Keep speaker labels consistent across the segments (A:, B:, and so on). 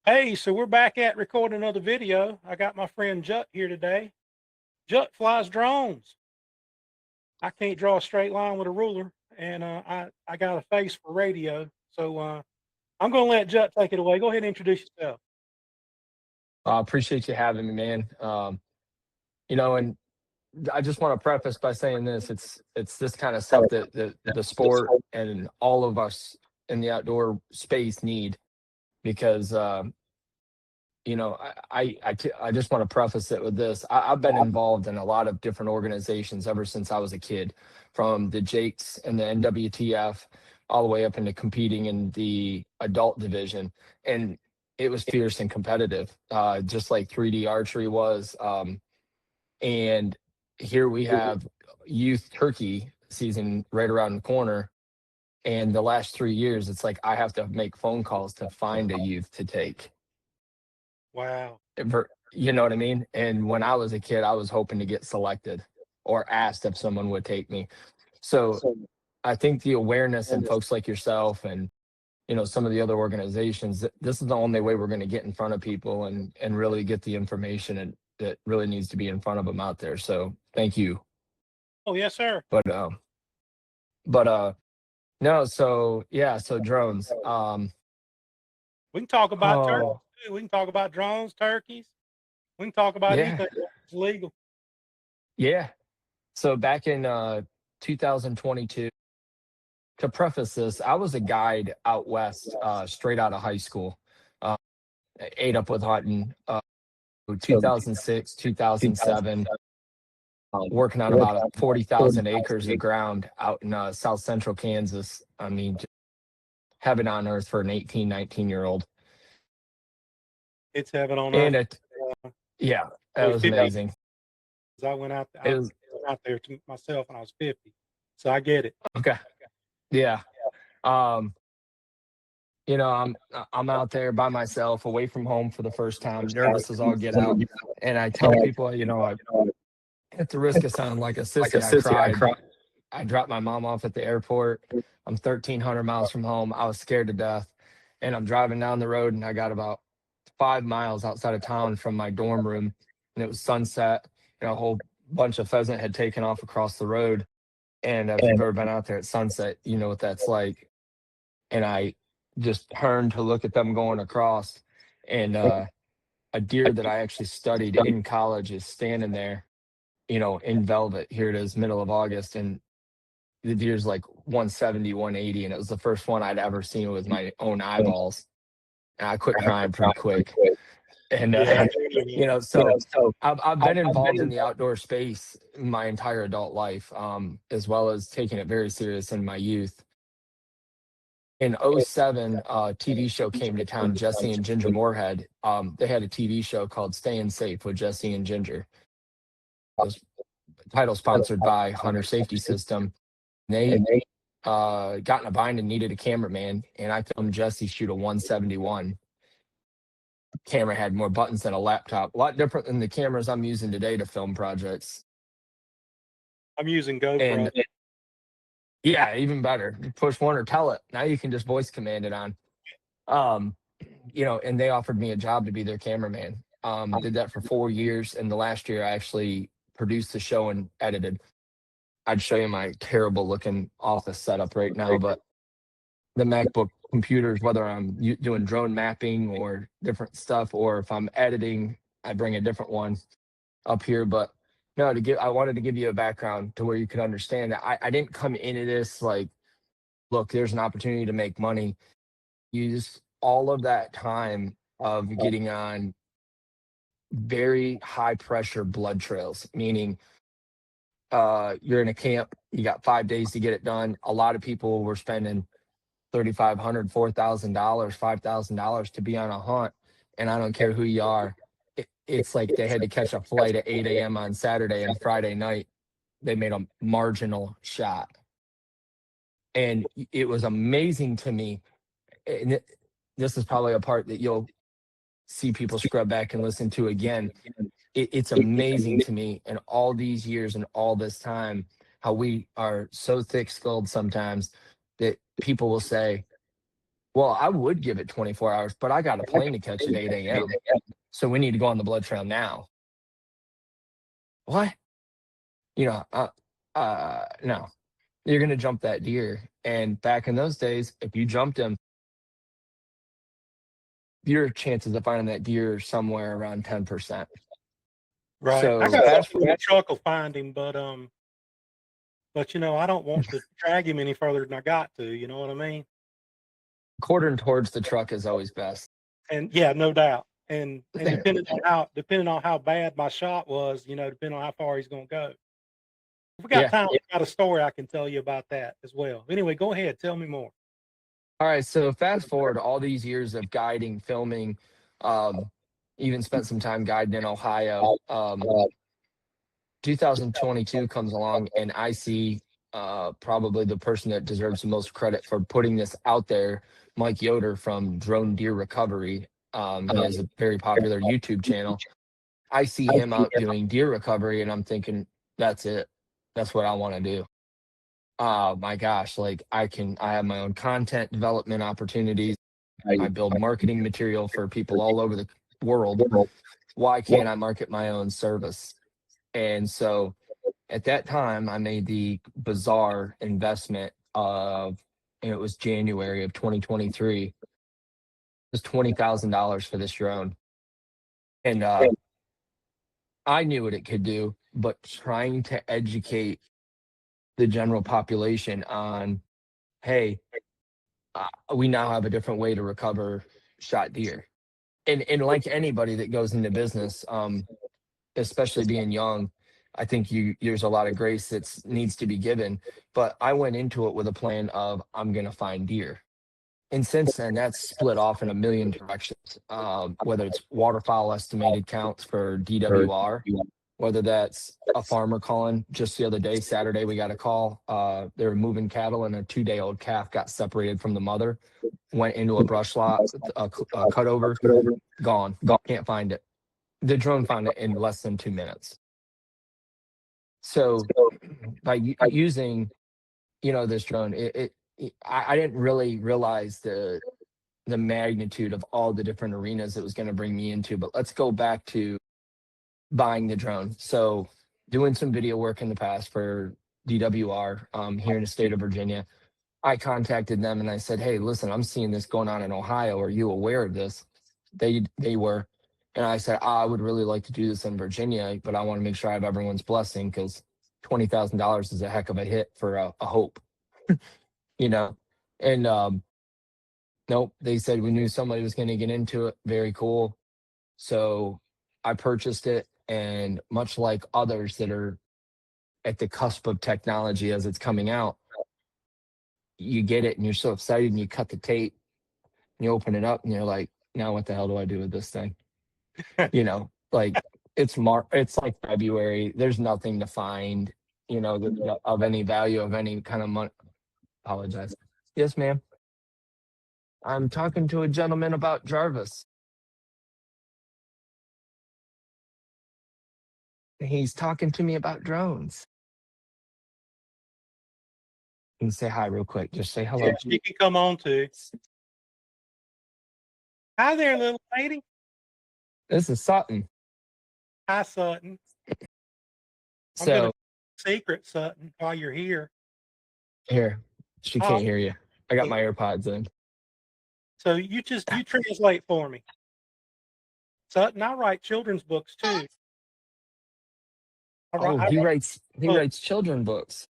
A: Hey, so we're back at recording another video. I got my friend Jut here today. Jut flies drones. I can't draw a straight line with a ruler, and I got a face for radio. So I'm going to let Jut take it away. Go ahead and introduce yourself.
B: I appreciate you having me, man. And I just want to preface by saying this: it's this kind of stuff that the sport and all of us in the outdoor space need because I just want to preface it with this. I've been involved in a lot of different organizations ever since I was a kid, from the Jakes and the NWTF all the way up into competing in the adult division. And it was fierce and competitive, just like 3D archery was. And here we have youth turkey season right around the corner. And the last 3 years, it's like I have to make phone calls to find a youth to take.
A: Wow.
B: You know what I mean? And when I was a kid, I was hoping to get selected or asked if someone would take me. So I think the awareness and folks like yourself and some of the other organizations, this is the only way we're going to get in front of people and really get the information that really needs to be in front of them out there. So thank you.
A: Oh, yes, sir.
B: But no, so yeah, so drones.
A: We can talk about turkeys
B: Oh
A: too. We can talk about drones, turkeys. We can talk about
B: yeah,
A: anything that's legal.
B: yeah. So back in 2022, to preface this, I was a guide out west, straight out of high school. Uh, ate up with hunting. 2006, 2007, working on about 40,000 acres of ground out in South Central Kansas. I mean, just heaven on earth for an 18, 19-year-old.
A: It's heaven on earth.
B: And yeah, that
A: Really
B: was
A: 50.
B: amazing.
A: I went out.
B: It
A: I
B: was
A: went out there to myself when I was 50. So I get it.
B: okay. Yeah. Um, I'm out there by myself, away from home for the first time, nervous as all get out. And I tell people, at the risk of sounding like a sissy, I cried. I dropped my mom off at the airport. I'm 1,300 miles from home. I was scared to death. And I'm driving down the road, and I got about 5 miles outside of town from my dorm room. And it was sunset. A whole bunch of pheasant had taken off across the road. And if you've ever been out there at sunset, you know what that's like. And I just turned to look at them going across. And a deer that I actually studied in college is standing there, in velvet. Here it is, middle of August, and the deer's like 170, 180, and it was the first one I'd ever seen with my own eyeballs. And I quit crying pretty quick. And
A: Yeah.
B: so I've been involved in the outdoor space my entire adult life, as well as taking it very serious in my youth. In '07, a TV show came to town, Jesse and Ginger Moorhead. They had a TV show called Staying Safe with Jesse and Ginger. It was title sponsored by Hunter Safety System. They got in a bind and needed a cameraman, and I filmed Jesse shoot a 171. Camera had more buttons than a laptop. A lot different than the cameras I'm using today to film projects.
A: I'm using GoPro.
B: And yeah, even better. Push one or tell it. Now you can just voice command it on. And they offered me a job to be their cameraman. Did that for 4 years, and the last year I actually produced the show and edited. I'd show you my terrible looking office setup right now, but the MacBook computers, whether I'm doing drone mapping or different stuff, or if I'm editing, I bring a different one up here. But no, I wanted to give you a background to where you could understand that I didn't come into this like, look, there's an opportunity to make money. Use all of that time of getting on very high pressure blood trails, meaning you're in a camp, you got 5 days to get it done. A lot of people were spending $3,500, $4,000, $5,000 to be on a hunt, and I don't care who you are. It's like they had to catch a flight at 8 a.m. on Saturday, and Friday night they made a marginal shot, and it was amazing to me. And this is probably a part that you'll see people scrub back and listen to again. It's amazing to me in all these years and all this time how we are so thick-skulled sometimes that people will say, Well, I would give it 24 hours, but I got a plane to catch at 8 a.m. So we need to go on the blood trail now. What? You know, no, you're going to jump that deer. And back in those days, if you jumped him, your chances of finding that deer are somewhere around 10%.
A: Right. I
B: So
A: got
B: fast
A: something in the truck will find him, but you know, I don't want to drag him any further than I got to. You know what I mean?
B: quartering towards the truck is always best.
A: And yeah, no doubt. And depending on how bad my shot was, you know, depending on how far he's going to go. If we got
B: Yeah.
A: time, I got a story I can tell you about that as well. Anyway, go ahead, tell me more.
B: All right. So fast forward all these years of guiding, filming, um, even spent some time guiding in Ohio. 2022 comes along, and I see probably the person that deserves the most credit for putting this out there, Mike Yoder from Drone Deer Recovery. He has a very popular YouTube channel. I see him out doing deer recovery, and I'm thinking, that's it. That's what I want to do. Oh my gosh, like I have my own content development opportunities. I build marketing material for people all over the world. Why can't I market my own service? And so at that time, I made the bizarre investment of, and it was January of 2023. It was $20,000 for this drone. And I knew what it could do, but trying to educate the general population on, hey, we now have a different way to recover shot deer. And like anybody that goes into business, especially being young, I think there's a lot of grace that needs to be given. But I went into it with a plan of I'm going to find deer. And since then, that's split off in a million directions, whether it's waterfowl estimated counts for DWR, whether that's a farmer calling. Just the other day, Saturday, we got a call. They were moving cattle, and a 2-day-old calf got separated from the mother, went into a brush lot, a cutover, gone, can't find it. The drone found it in less than 2 minutes. So by using, this drone, I didn't really realize the magnitude of all the different arenas it was going to bring me into. But let's go back to buying the drone. So doing some video work in the past for DWR here in the state of Virginia. I contacted them and I said, hey, listen, I'm seeing this going on in Ohio. Are you aware of this? They were. And I said, I would really like to do this in Virginia, but I want to make sure I have everyone's blessing, because $20,000 is a heck of a hit for a hope, you know? And nope, they said we knew somebody was going to get into it. Very cool. So I purchased it. And much like others that are at the cusp of technology as it's coming out, you get it and you're so excited and you cut the tape and you open it up and you're like, now what the hell do I do with this thing? Like it's like February. There's nothing to find, of any value, of any kind of money. Apologize. Yes, ma'am. I'm talking to a gentleman about Jarvis. He's talking to me about drones. Can you say hi real quick? Just say hello.
A: Yeah, she can come on too. Hi there, little lady.
B: This is Sutton.
A: Hi, Sutton. I'm
B: So
A: gonna secret, Sutton, while you're here.
B: here, she
A: Oh,
B: can't hear you. I got my AirPods in.
A: So you translate for me. Sutton, I write children's books too.
B: Oh,
A: I
B: he
A: write
B: writes children books.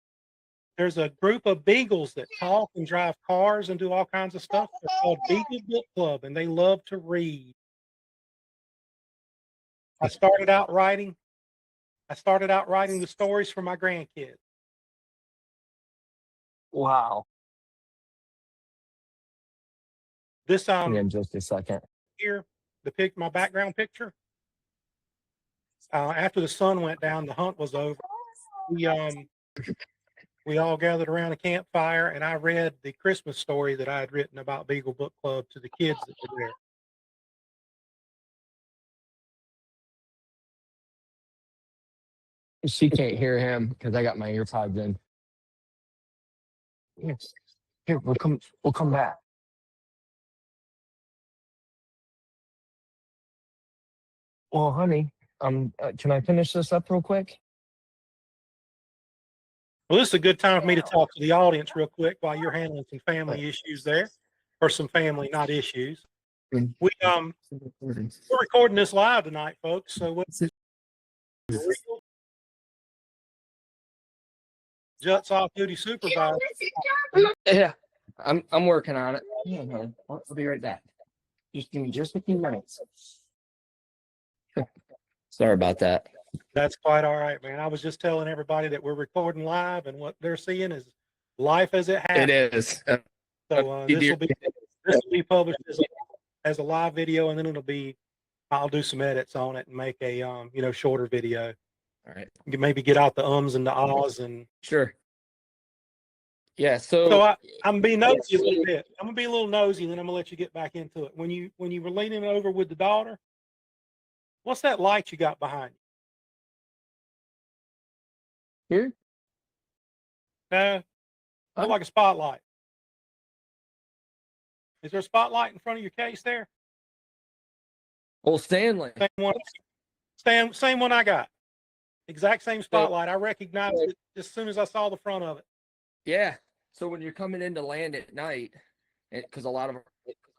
A: There's a group of beagles that talk and drive cars and do all kinds of stuff. They're called Beagle Book Club, and they love to read. I started out writing the stories for my grandkids.
B: Wow.
A: This
B: In just a second.
A: here, my background picture. After the sun went down, the hunt was over. We all gathered around a campfire, and I read the Christmas story that I had written about Beagle Book Club to the kids that were there.
B: She can't hear him because I got my earpods in. Yes. Here, we'll come back. Well, honey, can I finish this up real quick?
A: Well, this is a good time for me to talk to the audience real quick while you're handling some family issues there, or some family, not issues.
B: Mm.
A: We're recording this live tonight, folks. So Jut's off-duty supervisor.
B: Yeah, I'm working on it. Yeah, honey. I'll be right back. Just give me just a few minutes. Sorry about that.
A: That's quite all right, man. I was just telling everybody that we're recording live, and what they're seeing is life as it happens.
B: It is.
A: So this will be published as a live video, and then I'll do some edits on it and make a shorter video.
B: All right.
A: Maybe get out the ums and the ahs and.
B: Sure. Yeah. So
A: I'm being nosy a little bit. I'm gonna be a little nosy, and then I'm gonna let you get back into it. When you were leaning over with the daughter, what's that light you got behind
B: here?
A: you? No, look like a spotlight. Is there a spotlight in front of your case there?
B: Well, Stanley.
A: Same one I got. Exact same spotlight. I recognized it as soon as I saw the front of it.
B: Yeah. So when you're coming in to land at night, because a lot of them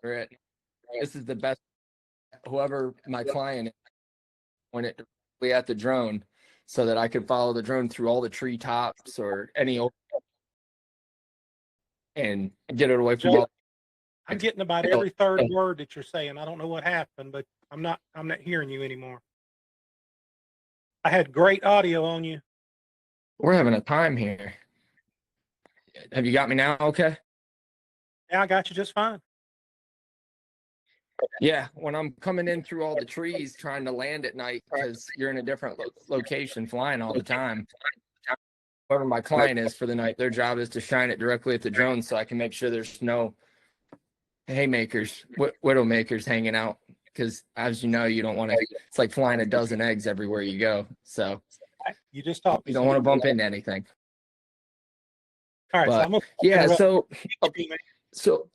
B: are at, this is the best. Whoever my client is, point it directly at the drone, so that I could follow the drone through all the treetops or any and get it away from all.
A: I'm getting about every third word that you're saying. I don't know what happened, but I'm not hearing you anymore. I had great audio on you.
B: We're having a time here. Have you got me now? Okay.
A: Yeah, I got you just fine.
B: Yeah, when I'm coming in through all the trees trying to land at night, because you're in a different location flying all the time. Whoever my client is for the night, their job is to shine it directly at the drone so I can make sure there's no haymakers, widow makers hanging out. Because as you know, you don't want to, it's like flying a dozen eggs everywhere you go. So
A: you just talked.
B: You don't want to bump into anything.
A: All right.
B: But, so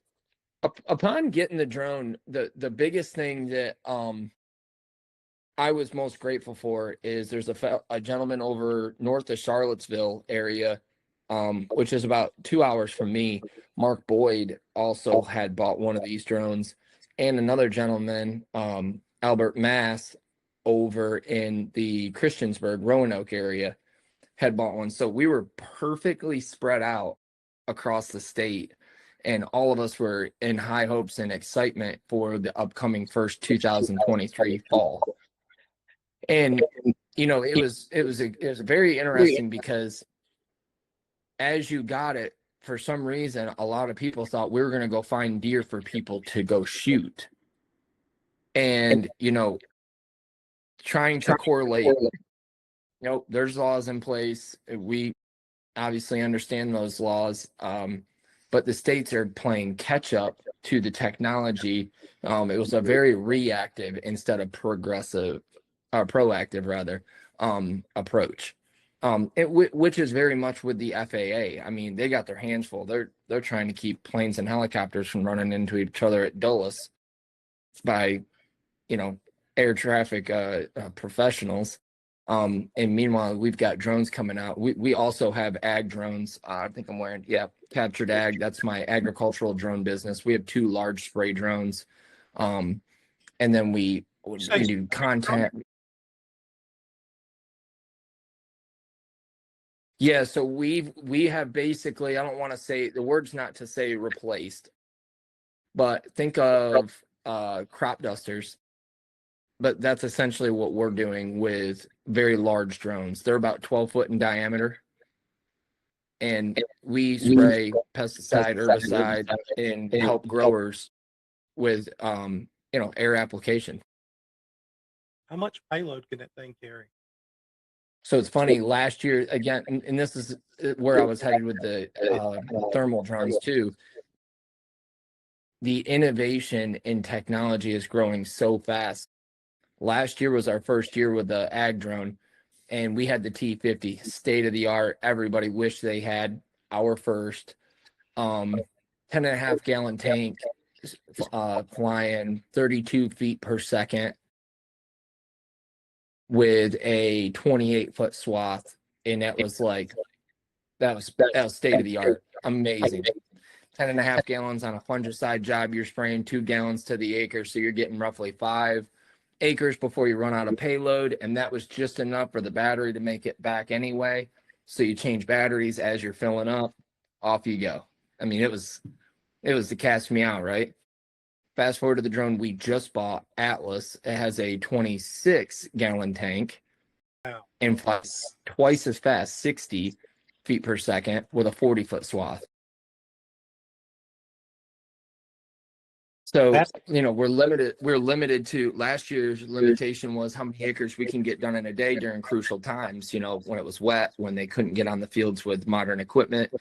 B: upon getting the drone, the biggest thing that I was most grateful for is there's a gentleman over north of Charlottesville area, which is about 2 hours from me. Mark Boyd also had bought one of these drones, and another gentleman, Albert Mass, over in the Christiansburg, Roanoke area, had bought one. So we were perfectly spread out across the state, and all of us were in high hopes and excitement for the upcoming first 2023 fall. And it was very interesting because as you got it, for some reason, a lot of people thought we were going to go find deer for people to go shoot. And, trying to correlate, there's laws in place. We obviously understand those laws, but the states are playing catch up to the technology. It was a very reactive instead of proactive rather, approach. Which is very much with the FAA. I mean, they got their hands full. They're trying to keep planes and helicopters from running into each other at Dulles by, air traffic professionals. And meanwhile, we've got drones coming out. We also have ag drones. I think I'm wearing, Captured Ag. That's my agricultural drone business. We have 2 large spray drones. And then we do content. Yeah, so we have basically, I don't want to say, the word's not to say replaced, but think of crop dusters. But that's essentially what we're doing with very large drones. They're about 12 foot in diameter. And we spray pesticide, herbicide, and help growers with, air application.
A: How much payload can that thing carry?
B: So it's funny, last year, again, and this is where I was headed with the thermal drones too. The innovation in technology is growing so fast. Last year was our first year with the ag drone, and we had the T50, state of the art. Everybody wished they had our first 10.5 gallon tank, flying 32 feet per second. with a 28-foot swath, and that was state of the art, amazing. 10.5 gallons on a fungicide job, you're spraying 2 gallons to the acre, so you're getting roughly 5 acres before you run out of payload, and that was just enough for the battery to make it back anyway. So you change batteries as you're filling up, off you go. I mean, it was to cast me out, right? Fast forward to the drone we just bought, Atlas. It has a 26-gallon tank and flies twice as fast, 60 feet per second, with a 40-foot swath. So, we're limited to, last year's limitation was how many acres we can get done in a day during crucial times, when it was wet, when they couldn't get on the fields with modern equipment.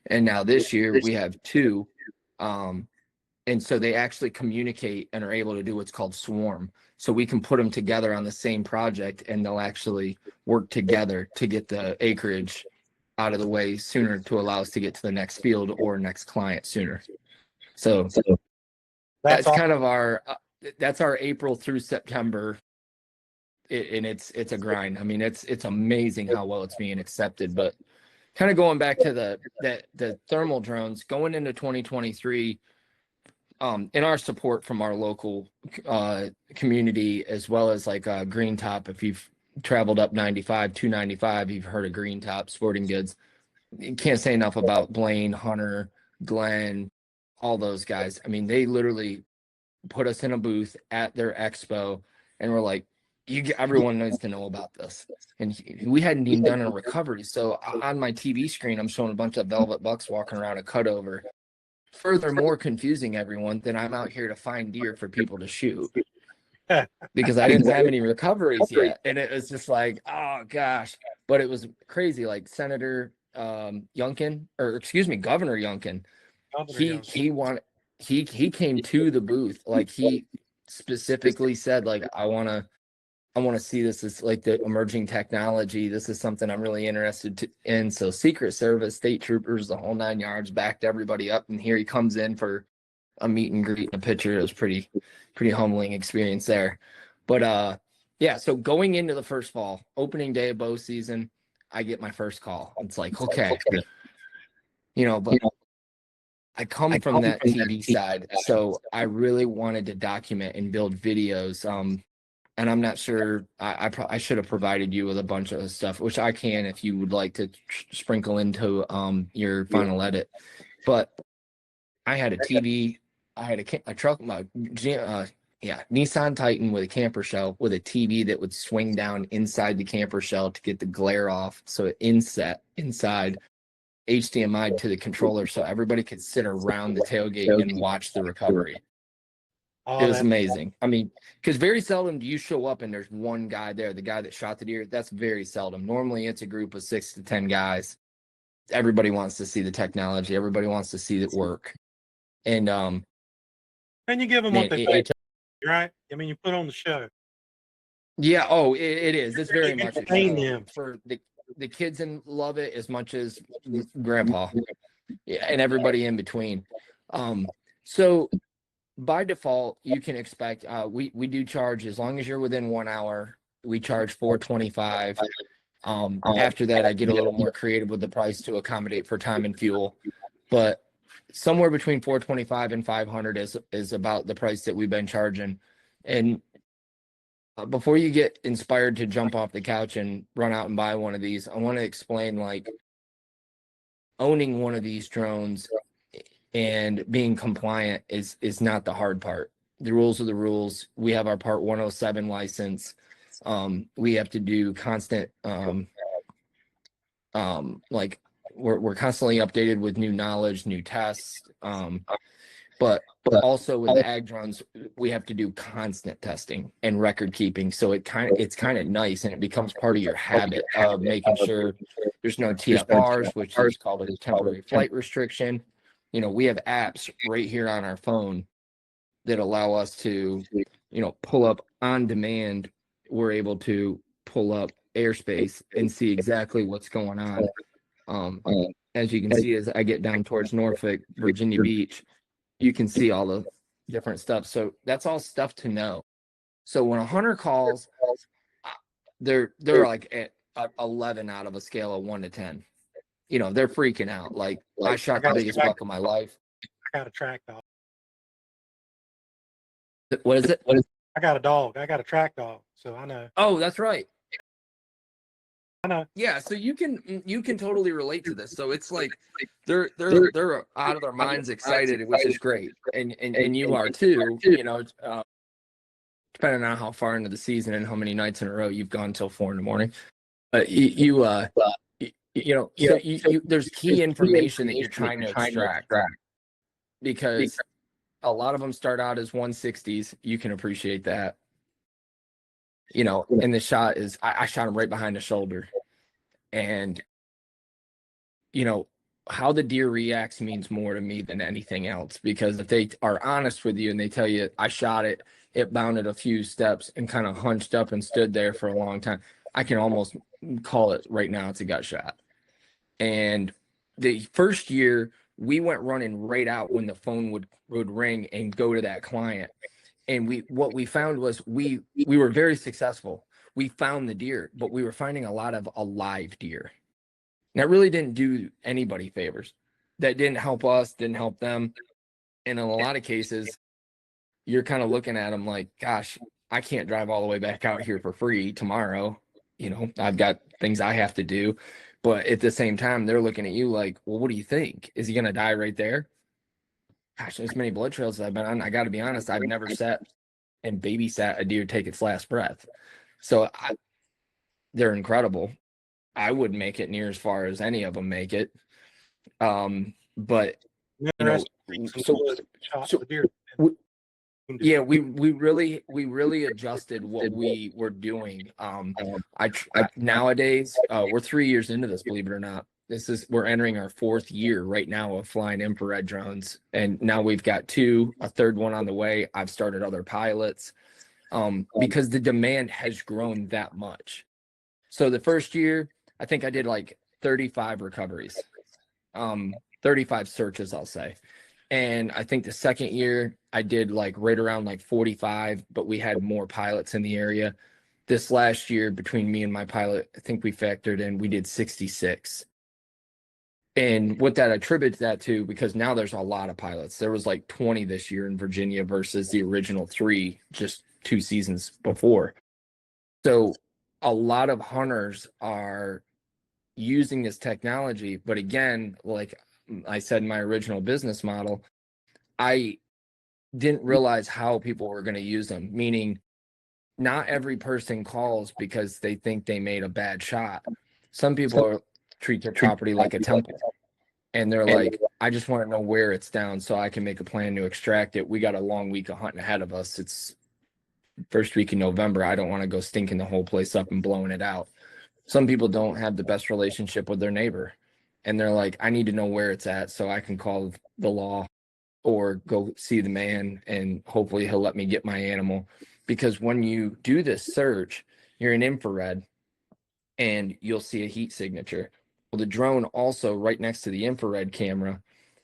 B: And now this year we have 2. And so they actually communicate and are able to do what's called swarm. So we can put them together on the same project, and they'll actually work together to get the acreage out of the way sooner to allow us to get to the next field or next client sooner. So that's kind of that's our April through September. And it's a grind. I mean, it's amazing how well it's being accepted. But kind of going back to the thermal drones going into 2023, in our support from our local community, as well as like Green Top. If you've traveled up 295, you've heard of Green Top Sporting Goods. You can't say enough about Blaine, Hunter, Glenn, all those guys. I mean, they literally put us in a booth at their expo, and we're like, everyone needs to know about this. And we hadn't even done a recovery. So on my TV screen, I'm showing a bunch of velvet bucks walking around a cutover. Furthermore, confusing everyone that I'm out here to find deer for people to shoot, because I didn't have any recoveries yet. And it was just like, oh gosh. But it was crazy. Like Governor Youngkin, he came to the booth. Like, he specifically said, like, I want to see this as like the emerging technology. This is something I'm really interested in. So Secret Service, state troopers, the whole 9 yards, backed everybody up. And here he comes in for a meet and greet and a picture. It was pretty humbling experience there. But yeah, so going into the first fall, opening day of bow season, I get my first call. It's like, okay, but I come from that TV side. So I really wanted to document and build videos. And I'm not sure, I should have provided you with a bunch of stuff, which I can if you would like to sprinkle into your final edit. But I had a TV, I had a truck, Nissan Titan with a camper shell with a TV that would swing down inside the camper shell to get the glare off. So it inset inside, HDMI to the controller, so everybody could sit around the tailgate and watch the recovery. It was amazing. I mean, because very seldom do you show up and there's one guy there, the guy that shot the deer. That's very seldom. Normally it's a group of 6 to 10 guys. Everybody wants to see the technology. Everybody wants to see it work. And
A: you give them what they think, right? I mean, you put on the show.
B: Yeah. Oh, it is. It's very much a show
A: for
B: the kids, and love it as much as grandpa, and everybody in between. So by default, you can expect, we do charge, as long as you're within 1 hour, we charge $425. After that, I get a little more creative with the price to accommodate for time and fuel, but somewhere between $425 and $500 is about the price that we've been charging. And before you get inspired to jump off the couch and run out and buy one of these, I want to explain, like, owning one of these drones and being compliant is not the hard part. The rules are the rules. We have our Part 107 license. We have to do constant, like, we're constantly updated with new knowledge, new tests. But also with ag drones, we have to do constant testing and record keeping. So it's kind of nice, and it becomes part of your habit of making sure there's no TFRs, which is called a temporary flight restriction. We have apps right here on our phone that allow us to, pull up on demand. We're able to pull up airspace and see exactly what's going on. As you can see, as I get down towards Norfolk, Virginia Beach, you can see all the different stuff. So that's all stuff to know. So when a hunter calls, they're like at 11 out of a scale of 1 to 10. You know, they're freaking out. Like, I shot the biggest buck of my life.
A: I got a track dog.
B: What is it?
A: I got a dog. I got a track dog, so I know.
B: Oh, that's right.
A: I know.
B: Yeah, so you can totally relate to this. So it's like they're out of their minds excited, which is great, and you are too. You know, depending on how far into the season and how many nights in a row you've gone till 4 a.m. But you know, so there's key information that you're trying to extract, because a lot of them start out as 160s. You can appreciate that. You know, and the shot is, I shot him right behind the shoulder. And, you know, how the deer reacts means more to me than anything else, because if they are honest with you and they tell you, I shot it, it bounded a few steps and kind of hunched up and stood there for a long time, I can almost call it right now it's a gut shot. And the first year we went running right out when the phone would ring and go to that client. And what we found was we were very successful. We found the deer, but we were finding a lot of alive deer. And that really didn't do anybody favors. That didn't help us, didn't help them. And in a lot of cases, you're kind of looking at them like, gosh, I can't drive all the way back out here for free tomorrow. You know, I've got things I have to do. But at the same time, they're looking at you like, well, what do you think? Is he going to die right there? Gosh, as many blood trails as I've been on, I got to be honest, I've never sat and babysat a deer take its last breath. So they're incredible. I wouldn't make it near as far as any of them make it. But you know, yeah, we really adjusted what we were doing. Nowadays, we're 3 years into this, believe it or not. We're entering our 4th year right now of flying infrared drones, and now we've got a third one on the way. I've started other pilots, because the demand has grown that much. So the first year, I think I did like 35 recoveries, 35 searches, I'll say. And I think the second year I did like right around like 45, but we had more pilots in the area. This last year, between me and my pilot, I think we did 66. And what that attributes that to, because now there's a lot of pilots. There was like 20 this year in Virginia versus the original 3 just 2 seasons before. So a lot of hunters are using this technology. But again, like I said in my original business model, I didn't realize how people were going to use them, meaning not every person calls because they think they made a bad shot. Some people treat their property like a temple, and they're like, I just want to know where it's down so I can make a plan to extract it. We got a long week of hunting ahead of us. It's first week in November. I don't want to go stinking the whole place up and blowing it out. Some people don't have the best relationship with their neighbor, and they're like, I need to know where it's at so I can call the law or go see the man, and hopefully he'll let me get my animal. Because when you do this search, you're in infrared and you'll see a heat signature. Well, the drone also, right next to the infrared camera,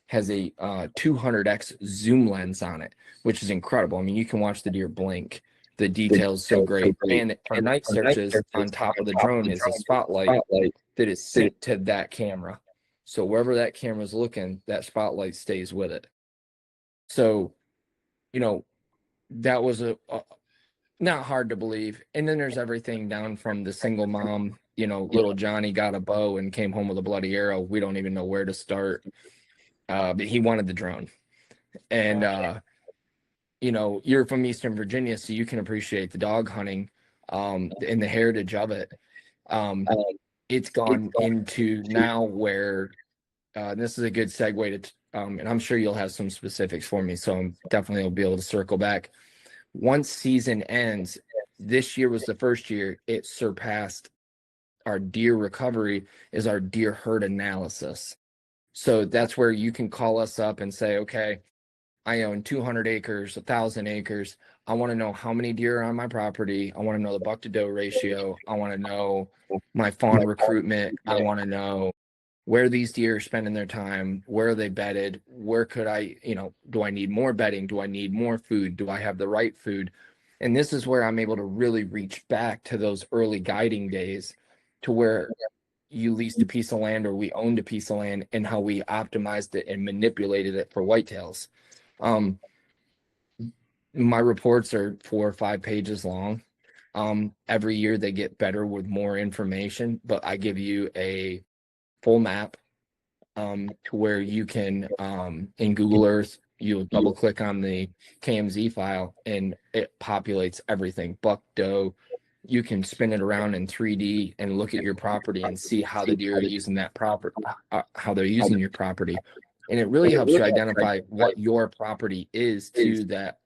B: has a 200x zoom lens on it, which is incredible. I mean, you can watch the deer blink. The detail's so great. And for night searches, on top of the drone is a spotlight that is synced to that camera. So wherever that camera's looking, that spotlight stays with it. So, you know, that was not hard to believe. And then there's everything down from the single mom, you know, little Johnny got a bow and came home with a bloody arrow. We don't even know where to start. But he wanted the drone. And, you know, you're from Eastern Virginia, so you can appreciate the dog hunting and the heritage of it. It's gone into now where this is a good segue to, and I'm sure you'll have some specifics for me, so I'm definitely will be able to circle back. Once season ends, this year was the first year it surpassed our deer recovery is our deer herd analysis. So that's where you can call us up and say, okay, I own 200 acres, 1,000 acres. I want to know how many deer are on my property. I want to know the buck to doe ratio. I want to know my fawn recruitment. I want to know where these deer are spending their time. Where are they bedded? Where could I, you know, do I need more bedding? Do I need more food? Do I have the right food? And this is where I'm able to really reach back to those early guiding days, to where you leased a piece of land or we owned a piece of land, and how we optimized it and manipulated it for whitetails. My reports are 4 or 5 pages long. Every year they get better with more information, but I give you a full map, to where you can, in Google Earth, you double click on the KMZ file and it populates everything. Buck, doe. You can spin it around in 3D and look at your property and see how the deer are using that property, how they're using your property. And it really helps you identify what your property is to that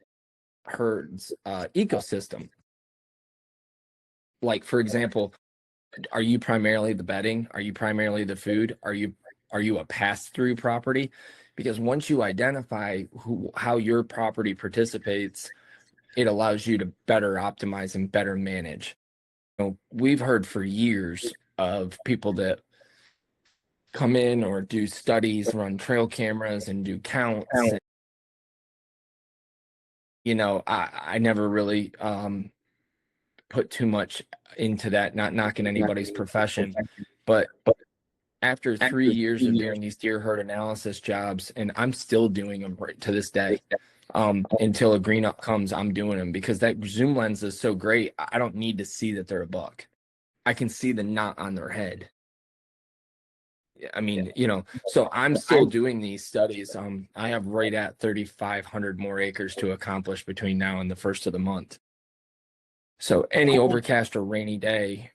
B: herd's ecosystem. Like, for example, are you primarily the bedding? Are you primarily the food? Are you a pass-through property? Because once you identify how your property participates, it allows you to better optimize and better manage. We've heard for years of people that come in or do studies, run trail cameras and do counts. And, I never really put too much into that, not knocking anybody's profession, but after 3 years of doing these deer herd analysis jobs, and I'm still doing them right to this day, until a green up comes, I'm doing them, because that zoom lens is so great. I don't need to see that they're a buck. I can see the knot on their head. I mean, so I'm still doing these studies. I have right at 3,500 more acres to accomplish between now and the first of the month. So any overcast or rainy day,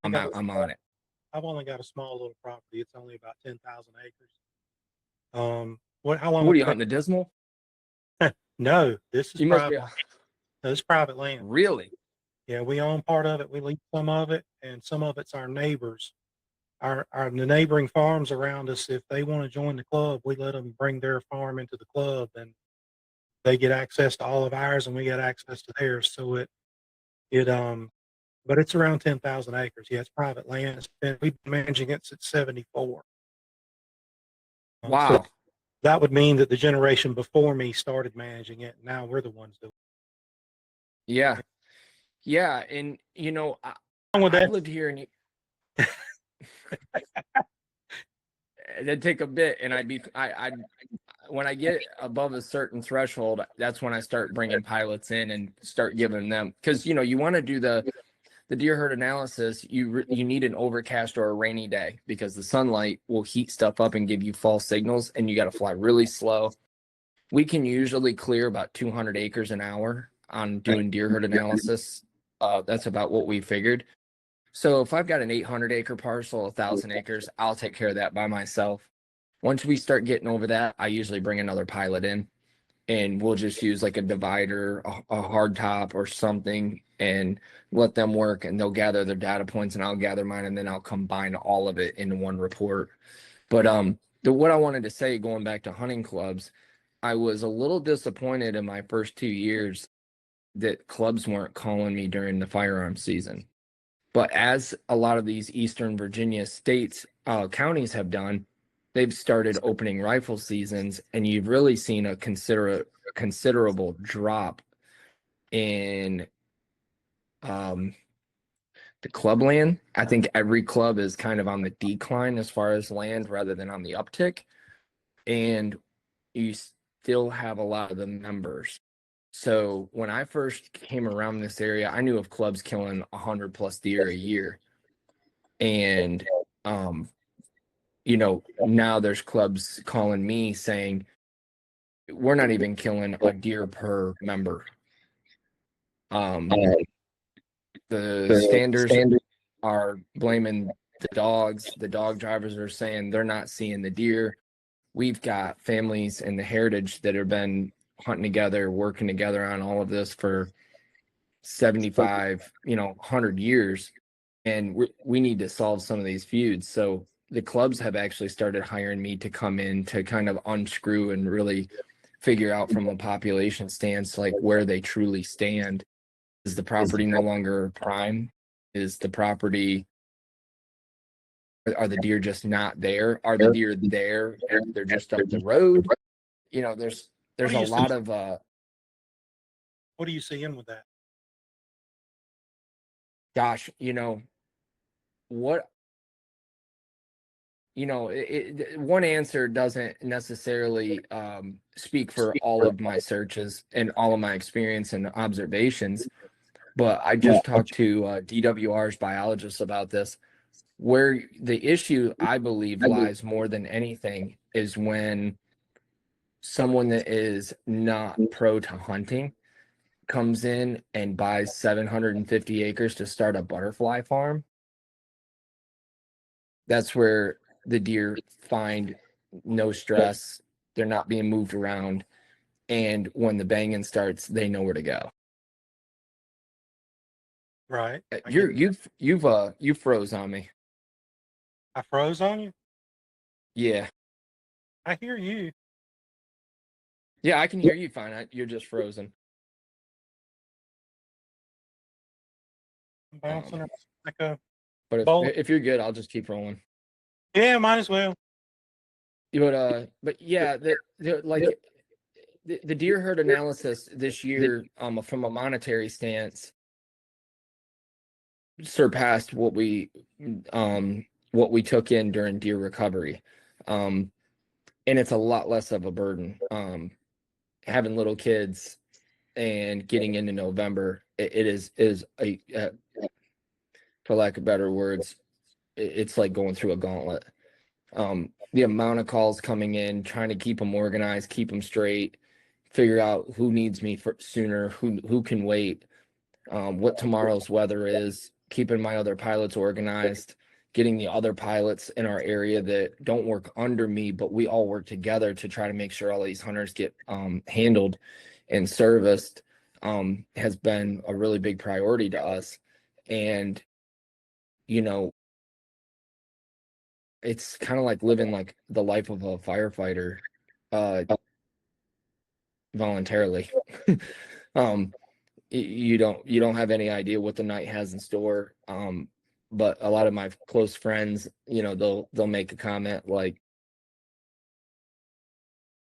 B: I'm on it.
A: I've only got a small little property. It's only about 10,000 acres. How long?
B: What are you hunting, the Dismal?
A: No, this is
B: You must be.
A: This is private land.
B: Really?
A: Yeah, we own part of it. We lease some of it, and some of it's our neighbors. The neighboring farms around us, if they want to join the club, we let them bring their farm into the club, and they get access to all of ours, and we get access to theirs. So but it's around 10,000 acres. Yeah, it's private land. We've been managing it since 74.
B: Wow.
A: So that would mean that the generation before me started managing it. Now we're the ones doing it.
B: Yeah. Yeah. And, I've lived here, and it'd take a bit, and when I get above a certain threshold, that's when I start bringing pilots in and start giving them, because, you want to do the deer herd analysis. You need an overcast or a rainy day, because the sunlight will heat stuff up and give you false signals, and you got to fly really slow. We can usually clear about 200 acres an hour on doing deer herd analysis. That's about what we figured. So if I've got an 800 acre parcel, 1,000 acres, I'll take care of that by myself. Once we start getting over that, I usually bring another pilot in, and we'll just use like a divider, a hard top or something, and let them work, and they'll gather their data points and I'll gather mine, and then I'll combine all of it into one report. But what I wanted to say, going back to hunting clubs, I was a little disappointed in my first 2 years that clubs weren't calling me during the firearm season. But as a lot of these Eastern Virginia states, counties have done, they've started opening rifle seasons, and you've really seen a considerable drop in the club land. I think every club is kind of on the decline as far as land, rather than on the uptick. And you still have a lot of the members. So when I first came around this area, I knew of clubs killing 100 plus deer a year. And, now there's clubs calling me saying, we're not even killing a deer per member. The standards are blaming the dogs. The dog drivers are saying they're not seeing the deer. We've got families in the heritage that have been hunting together, working together on all of this for 75, 100 years. And we need to solve some of these feuds. So the clubs have actually started hiring me to come in to kind of unscrew and really figure out from a population stance, like, where they truly stand. Is the property no longer prime? Is the property, are the deer just not there? Are the deer there and they're just up the road? There's a lot of
A: what are you seeing with that?
B: Gosh, what one answer doesn't necessarily speak for all of my searches and all of my experience and observations, but I just talked to DWR's biologist about this, where the issue I believe lies more than anything is when someone that is not pro to hunting comes in and buys 750 acres to start a butterfly farm. That's where the deer find no stress. They're not being moved around. And when the banging starts, they know where to go.
A: Right.
B: You froze on me.
A: I froze on you.
B: Yeah.
A: I hear you.
B: Yeah, I can hear you fine. You're just frozen.
A: I'm bouncing around like a
B: But
A: bowling.
B: if you're good, I'll just keep rolling.
A: Yeah, might as well.
B: But yeah, the deer herd analysis this year, from a monetary stance, surpassed what we took in during deer recovery, and it's a lot less of a burden. Having little kids and getting into November, it is a for lack of better words, it's like going through a gauntlet. The amount of calls coming in, trying to keep them organized, keep them straight, figure out who needs me for sooner, who can wait, what tomorrow's weather is, keeping my other pilots organized, getting the other pilots in our area that don't work under me, but we all work together to try to make sure all these hunters get handled and serviced, has been a really big priority to us. And, it's kind of like living like the life of a firefighter, uh, voluntarily. um, you don't have any idea what the night has in store. But a lot of my close friends, they'll make a comment like,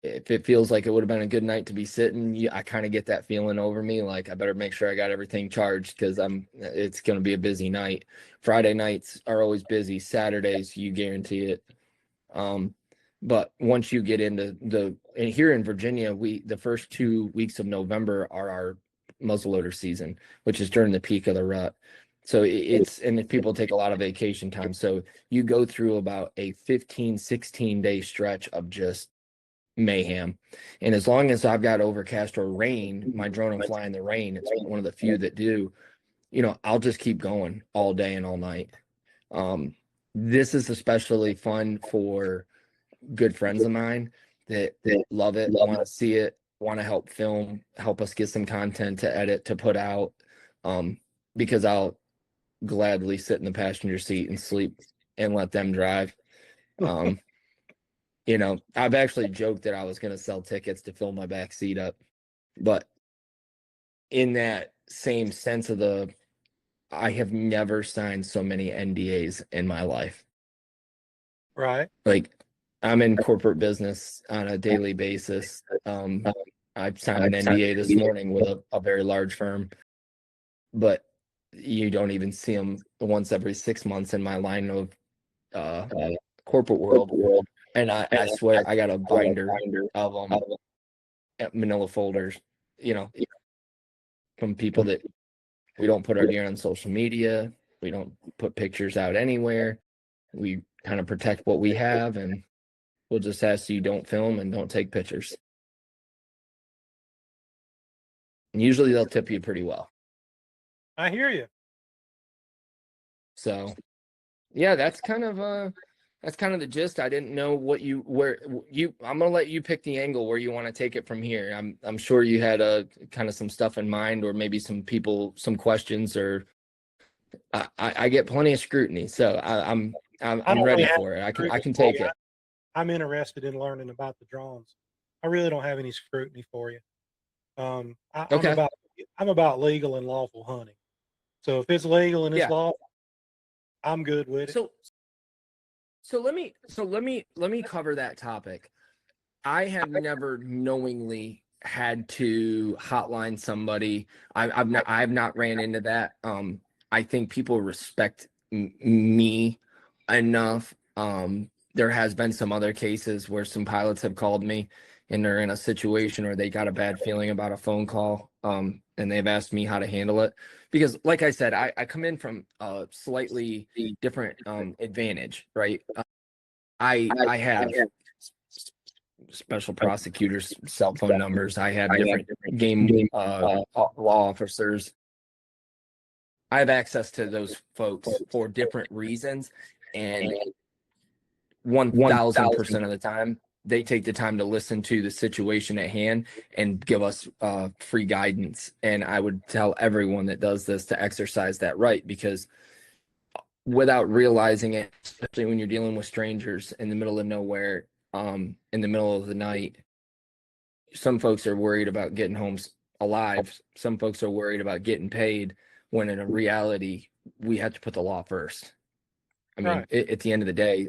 B: if it feels like it would have been a good night to be sitting, I kind of get that feeling over me. Like, I better make sure I got everything charged because it's going to be a busy night. Friday nights are always busy. Saturdays, you guarantee it. But once you get into and here in Virginia, the first 2 weeks of November are our muzzleloader season, which is during the peak of the rut. So and if people take a lot of vacation time. So you go through about a 15, 16-day stretch of just mayhem. And as long as I've got overcast or rain, my drone will fly in the rain. It's one of the few that do, I'll just keep going all day and all night. This is especially fun for good friends of mine that love it, want to see it, want to help film, help us get some content to edit, to put out. Because I'll gladly sit in the passenger seat and sleep and let them drive. I've actually joked that I was going to sell tickets to fill my back seat up, but in that same sense I have never signed so many NDAs in my life.
A: Right.
B: Like, I'm in corporate business on a daily basis. I signed an NDA this morning with a very large firm, but you don't even see them once every 6 months in my line of corporate world. And I swear I got a binder of them at manila folders, from people that we don't put our gear on social media. We don't put pictures out anywhere. We kind of protect what we have, and we'll just ask you don't film and don't take pictures. And usually they'll tip you pretty well.
A: I hear you.
B: So yeah, that's kind of the gist. I didn't know I'm gonna let you pick the angle where you want to take it from here. I'm sure you had kind of some stuff in mind, or maybe some questions, or I get plenty of scrutiny, so I'm ready for it. I can take it.
A: I'm interested in learning about the drones. I really don't have any scrutiny for you.
B: Okay.
A: I'm about legal and lawful hunting. So if it's legal and it's
B: Yeah.
A: lawful, I'm good with it.
B: So let me cover that topic. I have never knowingly had to hotline somebody. I've not ran into that. I think people respect me enough. There has been some other cases where some pilots have called me and they're in a situation where they got a bad feeling about a phone call, and they've asked me how to handle it. Because like I said, I come in from a slightly different advantage, right? I have special prosecutors' cell phone numbers. I have different game law officers. I have access to those folks for different reasons, and 1000% of the time, they take the time to listen to the situation at hand and give us free guidance. And I would tell everyone that does this to exercise that right, because without realizing it, especially when you're dealing with strangers in the middle of nowhere, in the middle of the night, some folks are worried about getting home alive. Some folks are worried about getting paid, when in reality, we have to put the law first. I mean,
A: Right.
B: at the end of the day,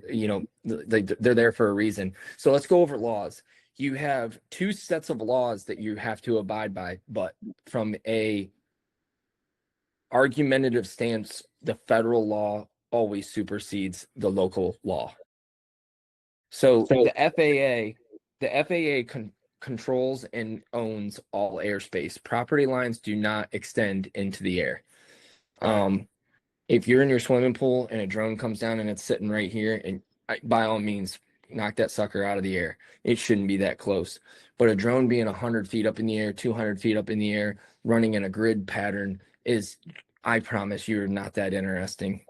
B: they're there for a reason. So let's go over laws. You have two sets of laws that you have to abide by, but from a argumentative stance, the federal law always supersedes the local law. So the FAA controls and owns all airspace. Property lines do not extend into the air. If you're in your swimming pool and a drone comes down and it's sitting right here, and by all means, knock that sucker out of the air. It shouldn't be that close. But a drone being 100 feet up in the air, 200 feet up in the air, running in a grid pattern is, I promise you're not that interesting.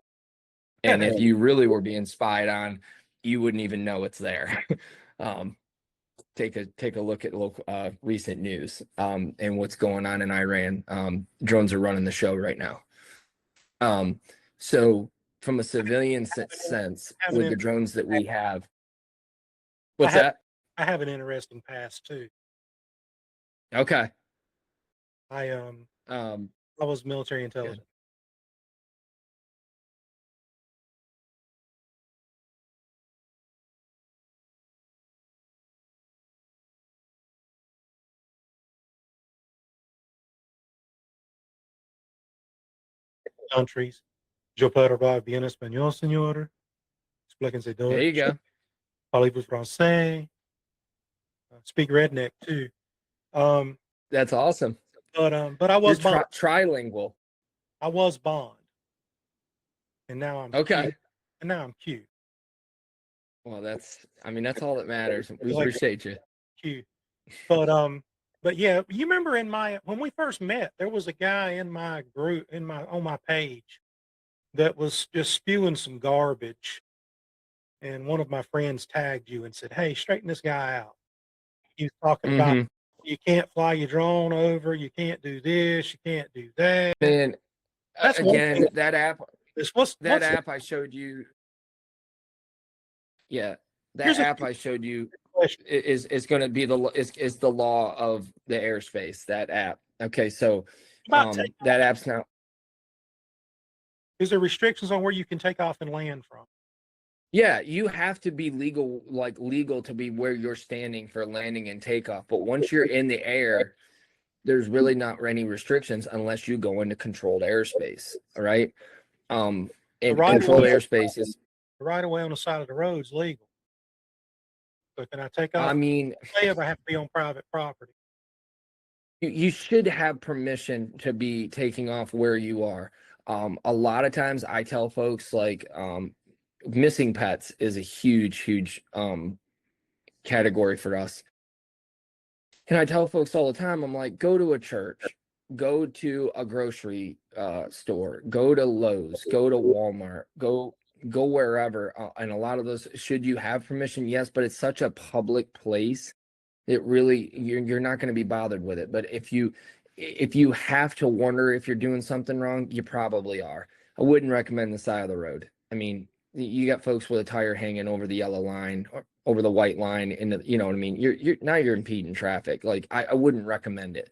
B: And if you really were being spied on, you wouldn't even know it's there. Take a look at local recent news and what's going on in Iran. Drones are running the show right now. So from a civilian sense, with the drones that we have, what's that?
A: I have an interesting past too.
B: Okay.
A: I was military intelligence. Countries. Yo puedo hablar bien español, señor. Explíquense
B: There you go.
A: Parlez-vous français? Speak redneck too.
B: That's awesome.
A: But I was
B: trilingual.
A: I was Bond, and now I'm
B: okay.
A: Q. And now I'm Q.
B: Well, that's all that matters. We appreciate you.
A: Q. But yeah, you remember when we first met, there was a guy in my group on my page that was just spewing some garbage, and one of my friends tagged you and said, "Hey, straighten this guy out." He was talking about, you can't fly your drone over, you can't do this, you can't do that.
B: Man,
A: that's
B: again, that app.
A: What's
B: app I showed you. Yeah, that app I showed you is going to be is the law of the airspace. That app. Okay, so that app's now.
A: Is there restrictions on where you can take off and land from?
B: Yeah, you have to be legal to be where you're standing for landing and takeoff. But once you're in the air, there's really not any restrictions unless you go into controlled airspace. All right. And controlled airspace is
A: the right of way on the side of the road is legal. So can I take off?
B: I mean,
A: if I have to be on private property.
B: You should have permission to be taking off where you are. A lot of times I tell folks missing pets is a huge category for us. And I tell folks all the time, I'm like, go to a church, go to a grocery store, go to Lowe's, go to Walmart, go wherever. And a lot of those, should you have permission? Yes, but it's such a public place. It really, you're not going to be bothered with it. But if you have to wonder if you're doing something wrong, you probably are. I wouldn't recommend the side of the road. I mean, you got folks with a tire hanging over the yellow line or over the white line, and you know what I mean. You're impeding traffic. Like I wouldn't recommend it.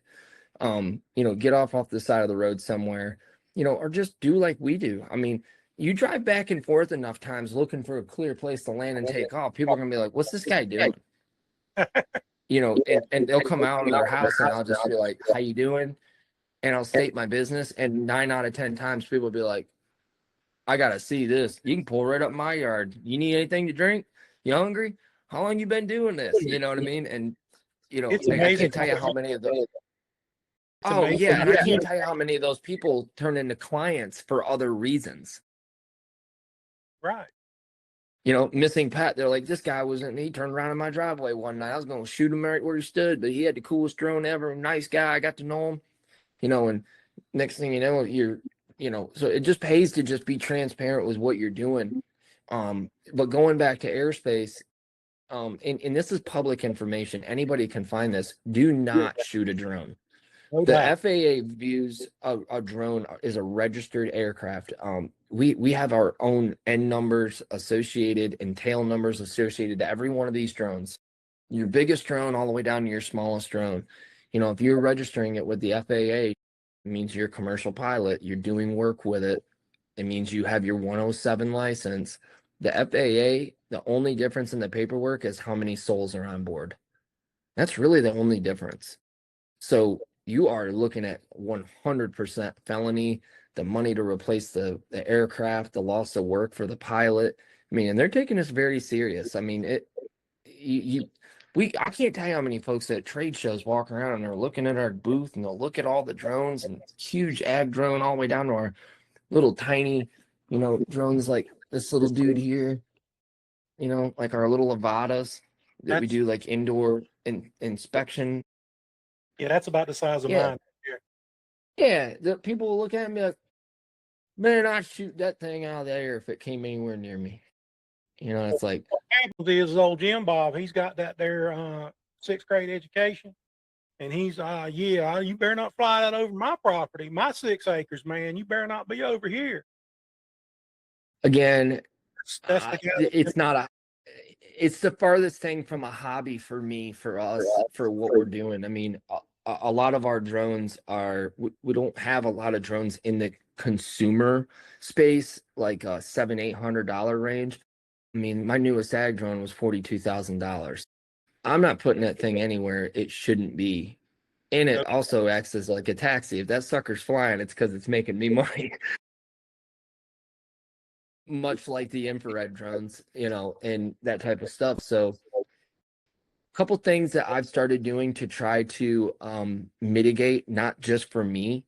B: Get off the side of the road somewhere, or just do like we do. I mean, you drive back and forth enough times looking for a clear place to land and take off. People are gonna be like, "What's this guy doing?" And they'll come out of their house and I'll just be like, "How you doing?" and I'll state my business, and 9 out of 10 times people will be like, I gotta see this. You can pull right up my yard. You need anything to drink? You hungry? How long you been doing this? You know what I mean? And
A: It's
B: I
A: amazing.
B: can't tell you how many of those.
A: It's
B: Oh
A: amazing.
B: yeah, and I can't tell you how many of those people turn into clients for other reasons.
A: Right.
B: Missing Pat, they're like, this guy he turned around in my driveway one night. I was going to shoot him right where he stood, but he had the coolest drone ever. Nice guy. I got to know him, and next thing you know, so it just pays to just be transparent with what you're doing. But going back to airspace, and this is public information. Anybody can find this. Do not shoot a drone.
A: No
B: The
A: doubt.
B: FAA views a drone is a registered aircraft. We have our own N numbers associated and tail numbers associated to every one of these drones. Your biggest drone all the way down to your smallest drone. If you're registering it with the FAA, it means you're a commercial pilot. You're doing work with it. It means you have your 107 license. The FAA, the only difference in the paperwork is how many souls are on board. That's really the only difference. So you are looking at 100% felony, the money to replace the aircraft, the loss of work for the pilot. I mean, and they're taking this very serious. I mean, I can't tell you how many folks at trade shows walk around and they're looking at our booth and they'll look at all the drones and huge ag drone all the way down to our little tiny, drones like this little dude here, like our little Avadas that we do like indoor inspection.
A: Yeah, that's about the size of
B: Yeah.
A: mine.
B: Yeah, the people will look at me and be like, better not shoot that thing out of the air if it came anywhere near me. It's like,
A: Is old Jim Bob. He's got that there 6th grade education. And he's you better not fly that over my property, my 6 acres, man. You better not be over here.
B: again,
A: That's the guy.
B: It's the farthest thing from a hobby for me, for us, for what we're doing. I mean, a lot of our drones we don't have a lot of drones in the consumer space, like a $700-800 range. I mean, my newest ag drone was $42,000. I'm not putting that thing anywhere it shouldn't be. And it also acts as like a taxi. If that sucker's flying, it's because it's making me money. Much like the infrared drones, and that type of stuff. So a couple things that I've started doing to try to mitigate, not just for me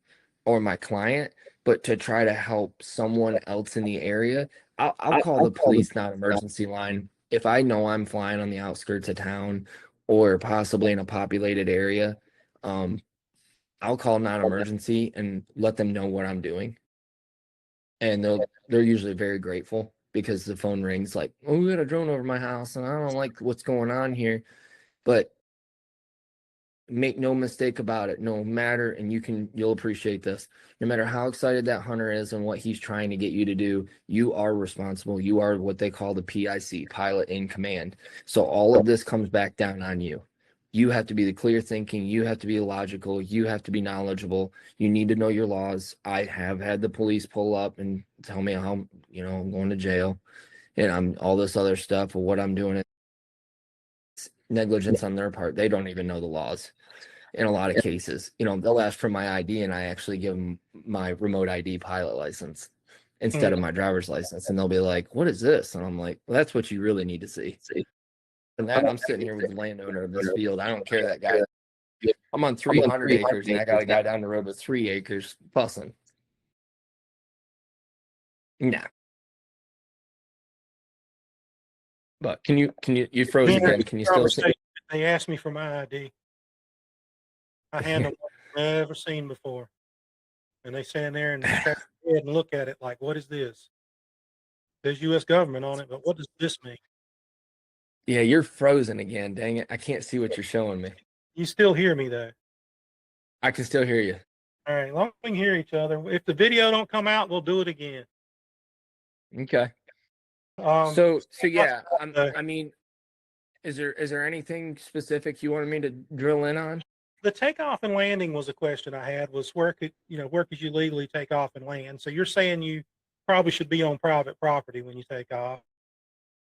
B: or my client, but to try to help someone else in the area. I'll call the police non-emergency line if I know I'm flying on the outskirts of town or possibly in a populated area. I'll call non-emergency and let them know what I'm doing. And they're usually very grateful because the phone rings like, oh, we got a drone over my house and I don't like what's going on here. But make no mistake about it, no matter, and you'll appreciate this, no matter how excited that hunter is and what he's trying to get you to do, you are responsible. You are what they call the PIC, pilot in command. So all of this comes back down on you. You have to be the clear thinking, you have to be logical, you have to be knowledgeable, you need to know your laws. I have had the police pull up and tell me how, I'm going to jail and I'm all this other stuff of what I'm doing. It's negligence on their part. They don't even know the laws. In a lot of cases, they'll ask for my ID and I actually give them my remote ID pilot license instead of my driver's license. And they'll be like, what is this? And I'm like, well, that's what you really need to see. And that I'm sitting here with the landowner of this field. I don't care that guy. I'm on 300 acres and I got a guy down the road with 3 acres fussing. Nah. But you froze again. Can you still see?
A: They asked me for my ID. I hand them what I've never seen before. And they stand there and scratch their head and look at it like, what is this? There's U.S. government on it, but what does this mean?
B: Yeah, you're frozen again. Dang it. I can't see what you're showing me.
A: You still hear me though.
B: I can still hear you.
A: All right, long as we can hear each other. If the video don't come out, we'll do it again.
B: Okay. So yeah, I mean, is there anything specific you wanted me to drill in on?
A: The takeoff and landing was a question I had, was where could you legally take off and land? So you're saying you probably should be on private property when you take off.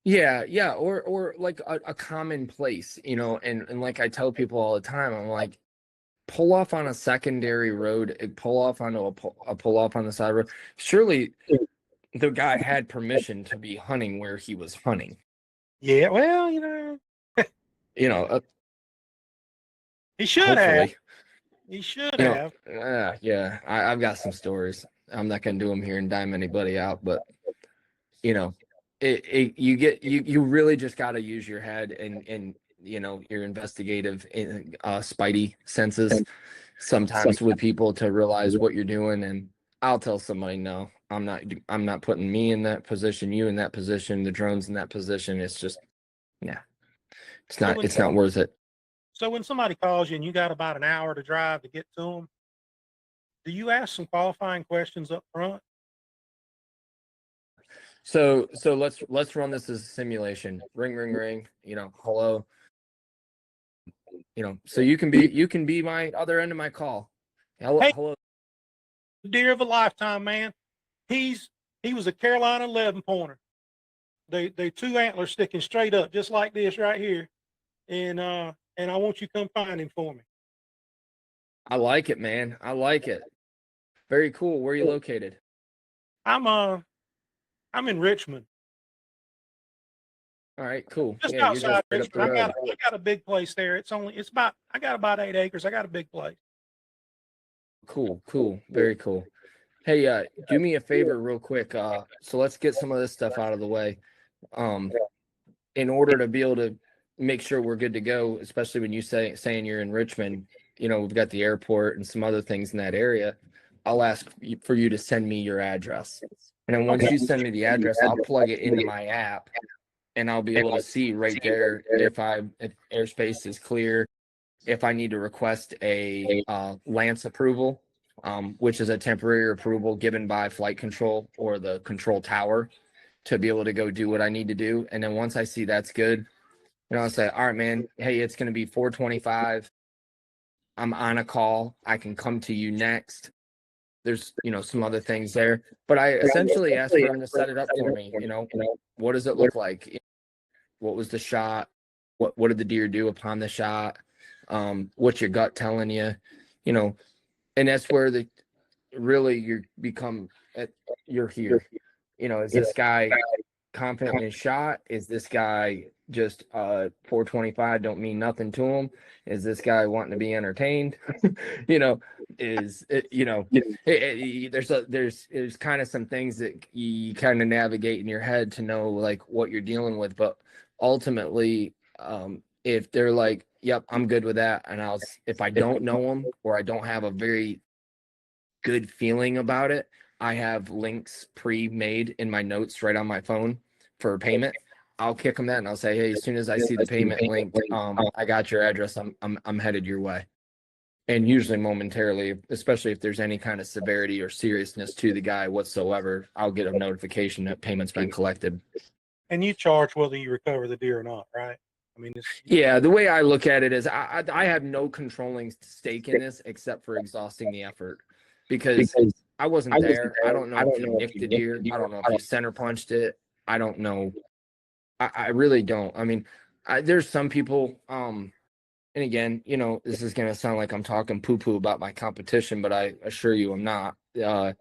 B: Yeah, or like a common place, and like I tell people all the time, I'm like, pull off on a secondary road, pull off onto a pull off on the side road. Surely the guy had permission to be hunting where he was hunting.
A: Yeah, well, you know, he should have.
B: Hopefully,
A: He should have.
B: yeah. I've got some stories. I'm not gonna do them here and dime anybody out, but you really just got to use your head and your investigative spidey senses sometimes with people to realize what you're doing. And I'll tell somebody, no, I'm not putting me in that position, you in that position, the drones in that position. It's just, yeah, it's not worth it.
A: So when somebody calls you and you got about an hour to drive to get to them, do you ask some qualifying questions up front?
B: So let's run this as a simulation. Ring, ring, ring. Hello. So you can be my other end of my call. Hello.
A: Hey,
B: hello.
A: Deer of a lifetime, man. He was a Carolina 11 pointer. They two antlers sticking straight up, just like this right here. And I want you to come find him for me.
B: I like it, man. I like it. Very cool. Where are you located?
A: I'm in Richmond.
B: All right, cool.
A: Just
B: yeah,
A: outside
B: you're just
A: Richmond.
B: right
A: I got a big place there. I got about 8 acres. I got a big place.
B: Cool. Very cool. Hey, do me a favor real quick. So let's get some of this stuff out of the way. In order to be able to make sure we're good to go, especially when you saying you're in Richmond, we've got the airport and some other things in that area. I'll ask for you to send me your address. And then once you send me the address, I'll plug it into my app and I'll be able to see right there if airspace is clear, if I need to request a Lance approval, which is a temporary approval given by flight control or the control tower to be able to go do what I need to do. And then once I see that's good, I'll say, all right, man, hey, it's going to be 4:25. I'm on a call. I can come to you next. There's, some other things there, but I essentially asked for him to set it up for me. What does it look like? What was the shot? What did the deer do upon the shot? What's your gut telling you? And that's where you're here. Is this guy confident in his shot? Is this guy just 425 don't mean nothing to him? Is this guy wanting to be entertained? There's kind of some things that you kind of navigate in your head to know like what you're dealing with. But ultimately, if they're like, yep, I'm good with that, and if I don't know them or I don't have a very good feeling about it, I have links pre-made in my notes right on my phone for payment. I'll kick them that and I'll say, hey, as soon as I see the payment link, I got your address. I'm headed your way. And usually momentarily, especially if there's any kind of severity or seriousness to the guy whatsoever, I'll get a notification that payment's been collected.
A: And you charge whether you recover the deer or not, right? I mean,
B: yeah, the way I look at it is I have no controlling stake in this except for exhausting the effort because I wasn't there. I don't know if you nicked the deer. I don't know if you center punched it. I don't know. I really don't. I mean, there's some people, and again, this is going to sound like I'm talking poo-poo about my competition, but I assure you I'm not. There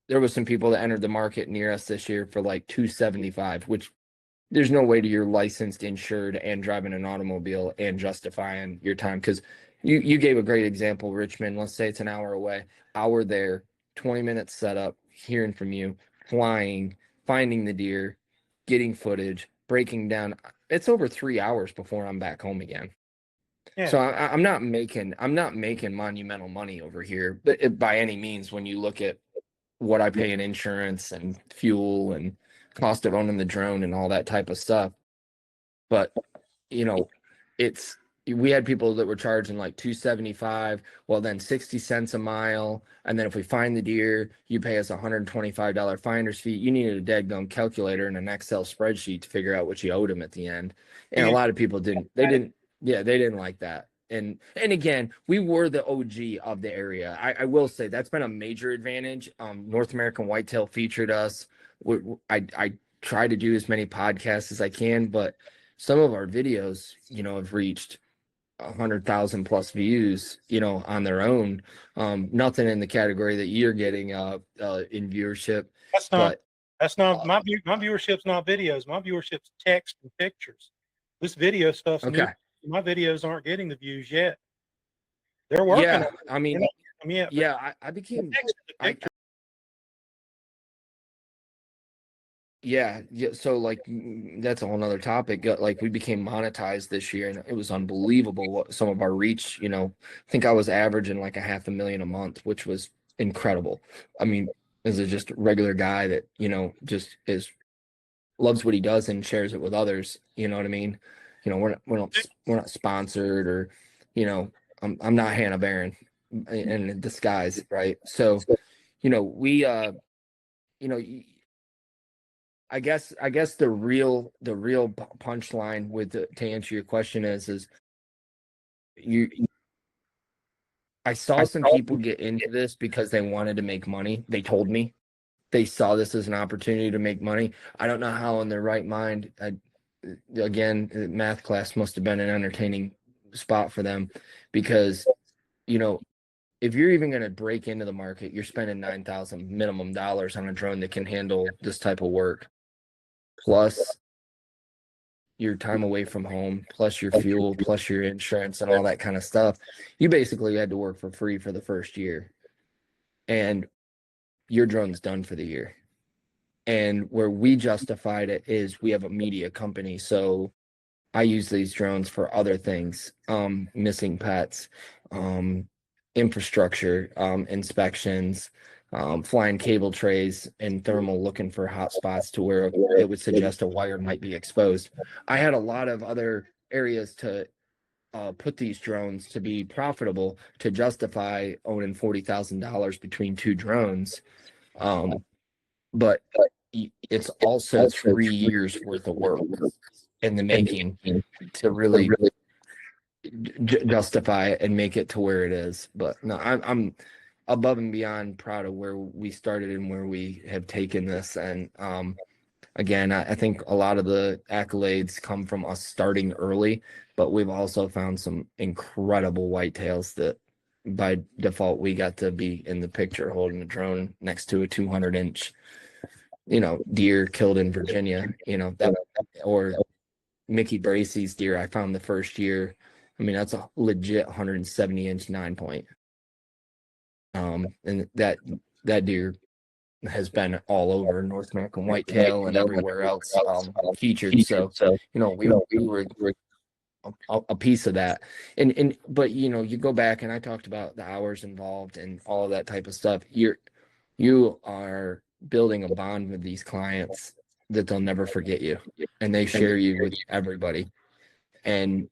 B: was some people that entered the market near us this year for like 275, which there's no way to you're licensed, insured, and driving an automobile and justifying your time. Because you gave a great example, Richmond. Let's say it's an hour away. Hour there, 20 minutes set up, hearing from you, flying, finding the deer, getting footage, breaking down. It's over 3 hours before I'm back home again. Yeah. So I'm not making monumental money over here, but by any means, when you look at what I pay in insurance and fuel and cost of owning the drone and all that type of stuff. But, we had people that were charging like 275, well then 60 cents a mile. And then if we find the deer, you pay us $125 finder's fee. You needed a dead-gum calculator and an Excel spreadsheet to figure out what you owed them at the end. And a lot of people didn't like that. And again, we were the OG of the area. I will say that's been a major advantage. North American Whitetail featured us. I try to do as many podcasts as I can, but some of our videos, have reached 100,000 plus views, on their own. Nothing in the category that you're getting in viewership.
A: That's not
B: But
A: that's not my viewership's not videos. My viewership's text and pictures. This video stuff's new.
B: okay,
A: My videos aren't getting the views yet. They're working on
B: yeah,
A: it.
B: I mean,
A: They're not getting them yet, but
B: I
A: the
B: became
A: text and the
B: I
A: picture.
B: Yeah, yeah. So like that's a whole nother topic. Like we became monetized this year, and it was unbelievable what some of our reach. I think I was averaging like a 500,000 a month, which was incredible. I mean, as a just regular guy that just is loves what he does and shares it with others. You know what I mean? We're not sponsored or, you know, I'm not Hannah Baron in disguise, right? So, we you know I guess the real punchline to answer your question is you I saw some people get into this because they wanted to make money. They told me they saw this as an opportunity to make money. I don't know how in their right mind. Again, math class must have been an entertaining spot for them because you know if you're even going to break into the market, you're spending 9,000 minimum dollars on a drone that can handle this type of work, plus your time away from home, plus your fuel, plus your insurance and all that kind of stuff. You basically had to work for free for the first year, and your drone's done for the year. And where we justified it is we have a media company, so I use these drones for other things, missing pets, um, infrastructure, inspections, flying cable trays and thermal looking for hot spots to where it would suggest a wire might be exposed. I had a lot of other areas to put these drones to be profitable to justify owning $40,000 between two drones. But it's also 3 years worth of work in the making to really justify it and make it to where it is. But no, I'm above and beyond proud of where we started and where we have taken this. And again, I think a lot of the accolades come from us starting early, but we've also found some incredible whitetails that by default we got to be in the picture holding a drone next to a 200-inch deer killed in Virginia, that, or Mickey Bracey's deer I found the first year. I mean, that's a legit 170-inch 9-point. And that deer has been all over North American whitetail and everywhere else featured. So, we were a piece of that. But you go back and I talked about the hours involved and all of that type of stuff. You are building a bond with these clients that they'll never forget you, and they share you with everybody. And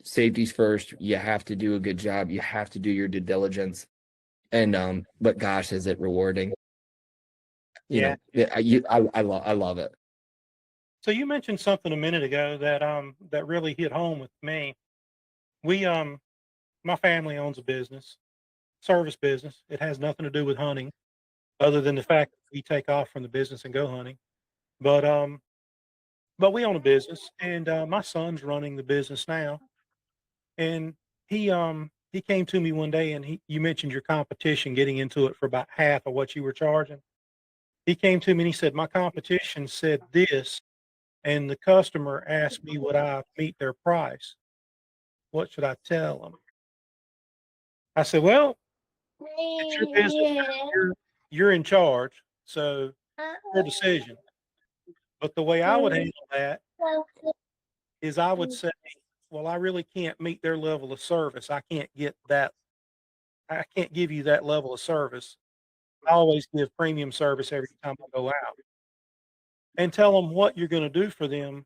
B: safety's first. You have to do a good job. You have to do your due diligence. And but gosh, is it rewarding?
A: Yeah.
B: I love it.
A: So you mentioned something a minute ago that really hit home with me. We My family owns a business, service business. It has nothing to do with hunting, other than the fact that we take off from the business and go hunting. But we own a business, and my son's running the business now. And he came to me one day, and you mentioned your competition getting into it for about half of what you were charging. He came to me and he said, "My competition said this, and the customer asked me would I meet their price. What should I tell them?" I said, "Well, it's your business. You're in charge, so your decision." But the way I would handle that is I would say, "Well, I really can't meet their level of service. I can't get that. I can't give you that level of service. I always give premium service every time I go out." And tell them what you're going to do for them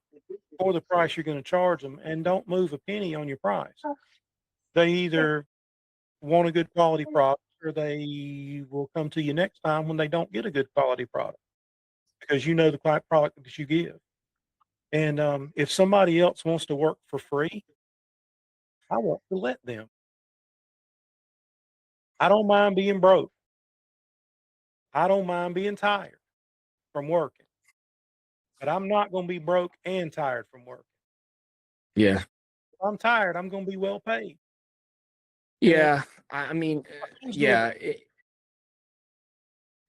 A: for the price you're going to charge them, and don't move a penny on your price. They either want a good quality product, or they will come to you next time when they don't get a good quality product, because you know the product that you give. And if somebody else wants to work for free, I want to let them. I don't mind being broke. I don't mind being tired from working, but I'm not going to be broke and tired from working.
B: Yeah.
A: I'm tired. I'm going to be well paid.
B: Yeah, I mean,
A: Who's doing
B: yeah,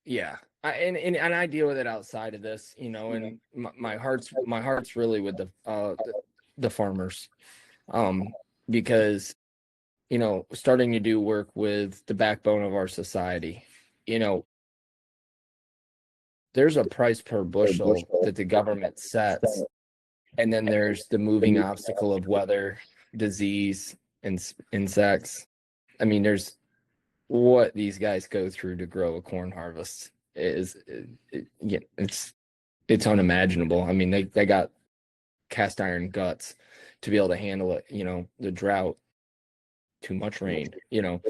B: yeah. And I deal with it outside of this, you know, and my heart's really with the farmers, because you know, starting to do work with the backbone of our society, you know, there's a price per bushel that the government sets, and then there's the moving obstacle of weather, disease, and insects. I mean, there's what these guys go through to grow a corn harvest yeah, it's unimaginable. I mean, they got cast iron guts to be able to handle it. You know, the drought, too much rain. You know,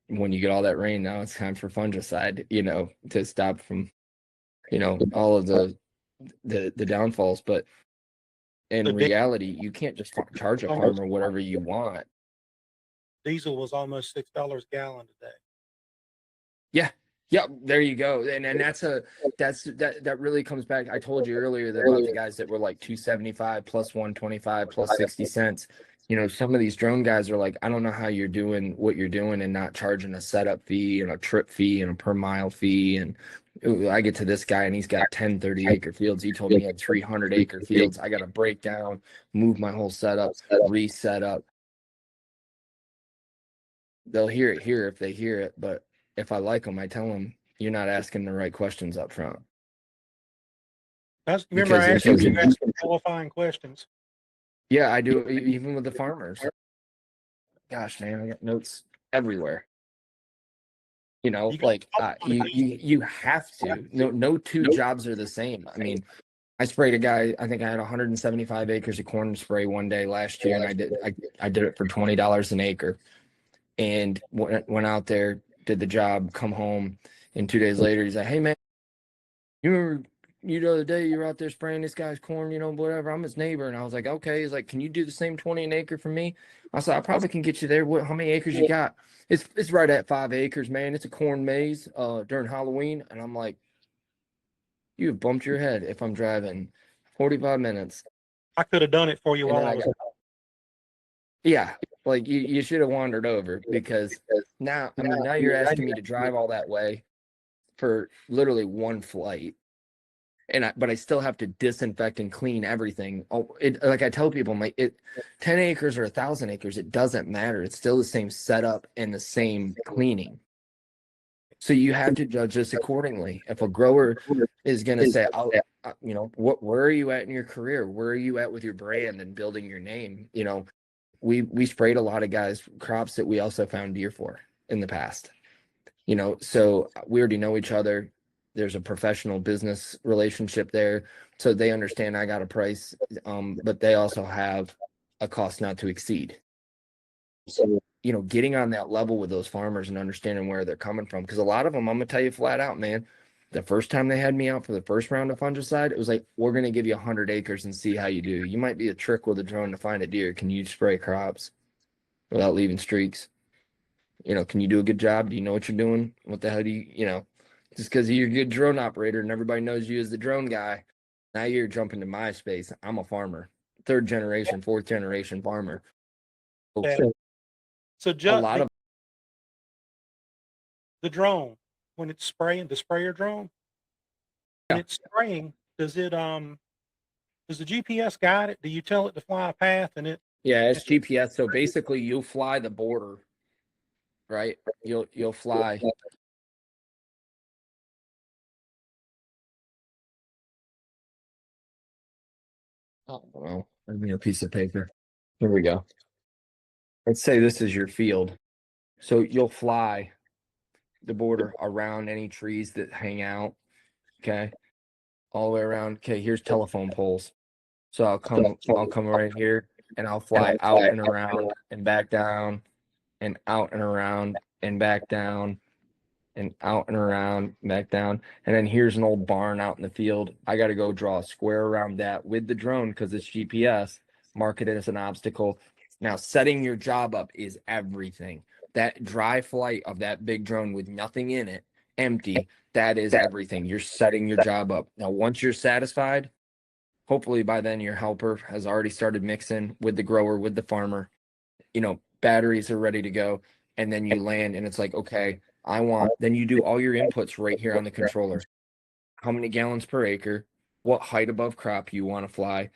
B: when you get all that rain, now it's time for fungicide. You know, to stop from, you know, all of the downfalls. But in
A: the
B: reality, you can't just charge a farmer whatever you want.
A: diesel was almost $6 a gallon today.
B: Yeah. Yeah, there you go. And that really comes back. I told you earlier that about the guys that were like 275 plus 125 plus 60 cents. You know, some of these drone guys are like, I don't know how you're doing what you're doing and not charging a setup fee and a trip fee and a per mile fee. And I get to this guy and he's got 10, 30 acre fields. He told me he had 300 acre fields. I got to break down, move my whole setup, reset up. They'll hear it here if they hear it, but if I like them, I tell them you're not asking the right questions up front.
A: Remember, I asked you some qualifying questions.
B: Yeah, I do. Even with the farmers. Gosh, man, I got notes everywhere. You know, like you have to. No two jobs are the same. I mean, I sprayed a guy. I think I had 175 acres of corn to spray one day last year, and I did it for $20 an acre, and went out there, did the job, come home, and 2 days later he's like, "Hey man, you remember the other day you were out there spraying this guy's corn, you know, whatever. I'm his neighbor." And I was like, "Okay." He's like, "Can you do the same 20 an acre for me?" I said, "I probably can get you there. How many acres you got?" It's right at 5 acres, man. It's a corn maze during Halloween. And I'm like, "You have bumped your head if I'm driving 45 minutes."
A: I could have done it for you
B: And
A: while
B: then
A: I was.
B: yeah, like you should have wandered over, because now, I mean, now you're asking me to drive all that way for literally one flight. But I still have to disinfect and clean everything. Oh, like I tell people, 10 acres or 1,000 acres, it doesn't matter. It's still the same setup and the same cleaning. So you have to judge this accordingly. If a grower is going to say, "Oh, you know, where are you at in your career? Where are you at with your brand and building your name?" You know, we sprayed a lot of guys crops that we also found deer for in the past. You know, so we already know each other. There's a professional business relationship there, so they understand I got a price, but they also have a cost not to exceed. So, you know, getting on that level with those farmers and understanding where they're coming from, because a lot of them, I'm gonna tell you flat out, man, the first time they had me out for the first round of fungicide, it was like, "We're gonna give you 100 acres and see how you do. You might be a trick with a drone to find a deer. Can you spray crops without leaving streaks? You know, can you do a good job? Do you know what you're doing? What the hell do you know, just because you're a good drone operator and everybody knows you as the drone guy, now you're jumping to my space. I'm a farmer, third generation, fourth generation farmer."
A: So, so
B: A
A: Jut,
B: lot of
A: the drone, when it's spraying, the sprayer drone, when it's spraying, does the GPS guide it? Do you tell it to fly a path and it?
B: yeah, it's GPS. So basically, you'll fly the border, right? You'll fly. Oh, well, give me a piece of paper. Here we go. Let's say this is your field. So you'll fly the border around any trees that hang out. Okay. All the way around. Okay, here's telephone poles. So I'll come right here and I'll fly out and around and back down and out and around and back down and out and around, back down. And then here's an old barn out in the field. I got to go draw a square around that with the drone because it's GPS, mark it as an obstacle. Now, setting your job up is everything. That dry flight of that big drone with nothing in it, empty, that is everything. You're setting your job up. Now, once you're satisfied, Hopefully by then your helper has already started mixing with the grower, with the farmer. Batteries are ready to go. And then you land and it's like, okay, then you do all your inputs right here on the controller. How many gallons per acre, what height above crop you want to fly,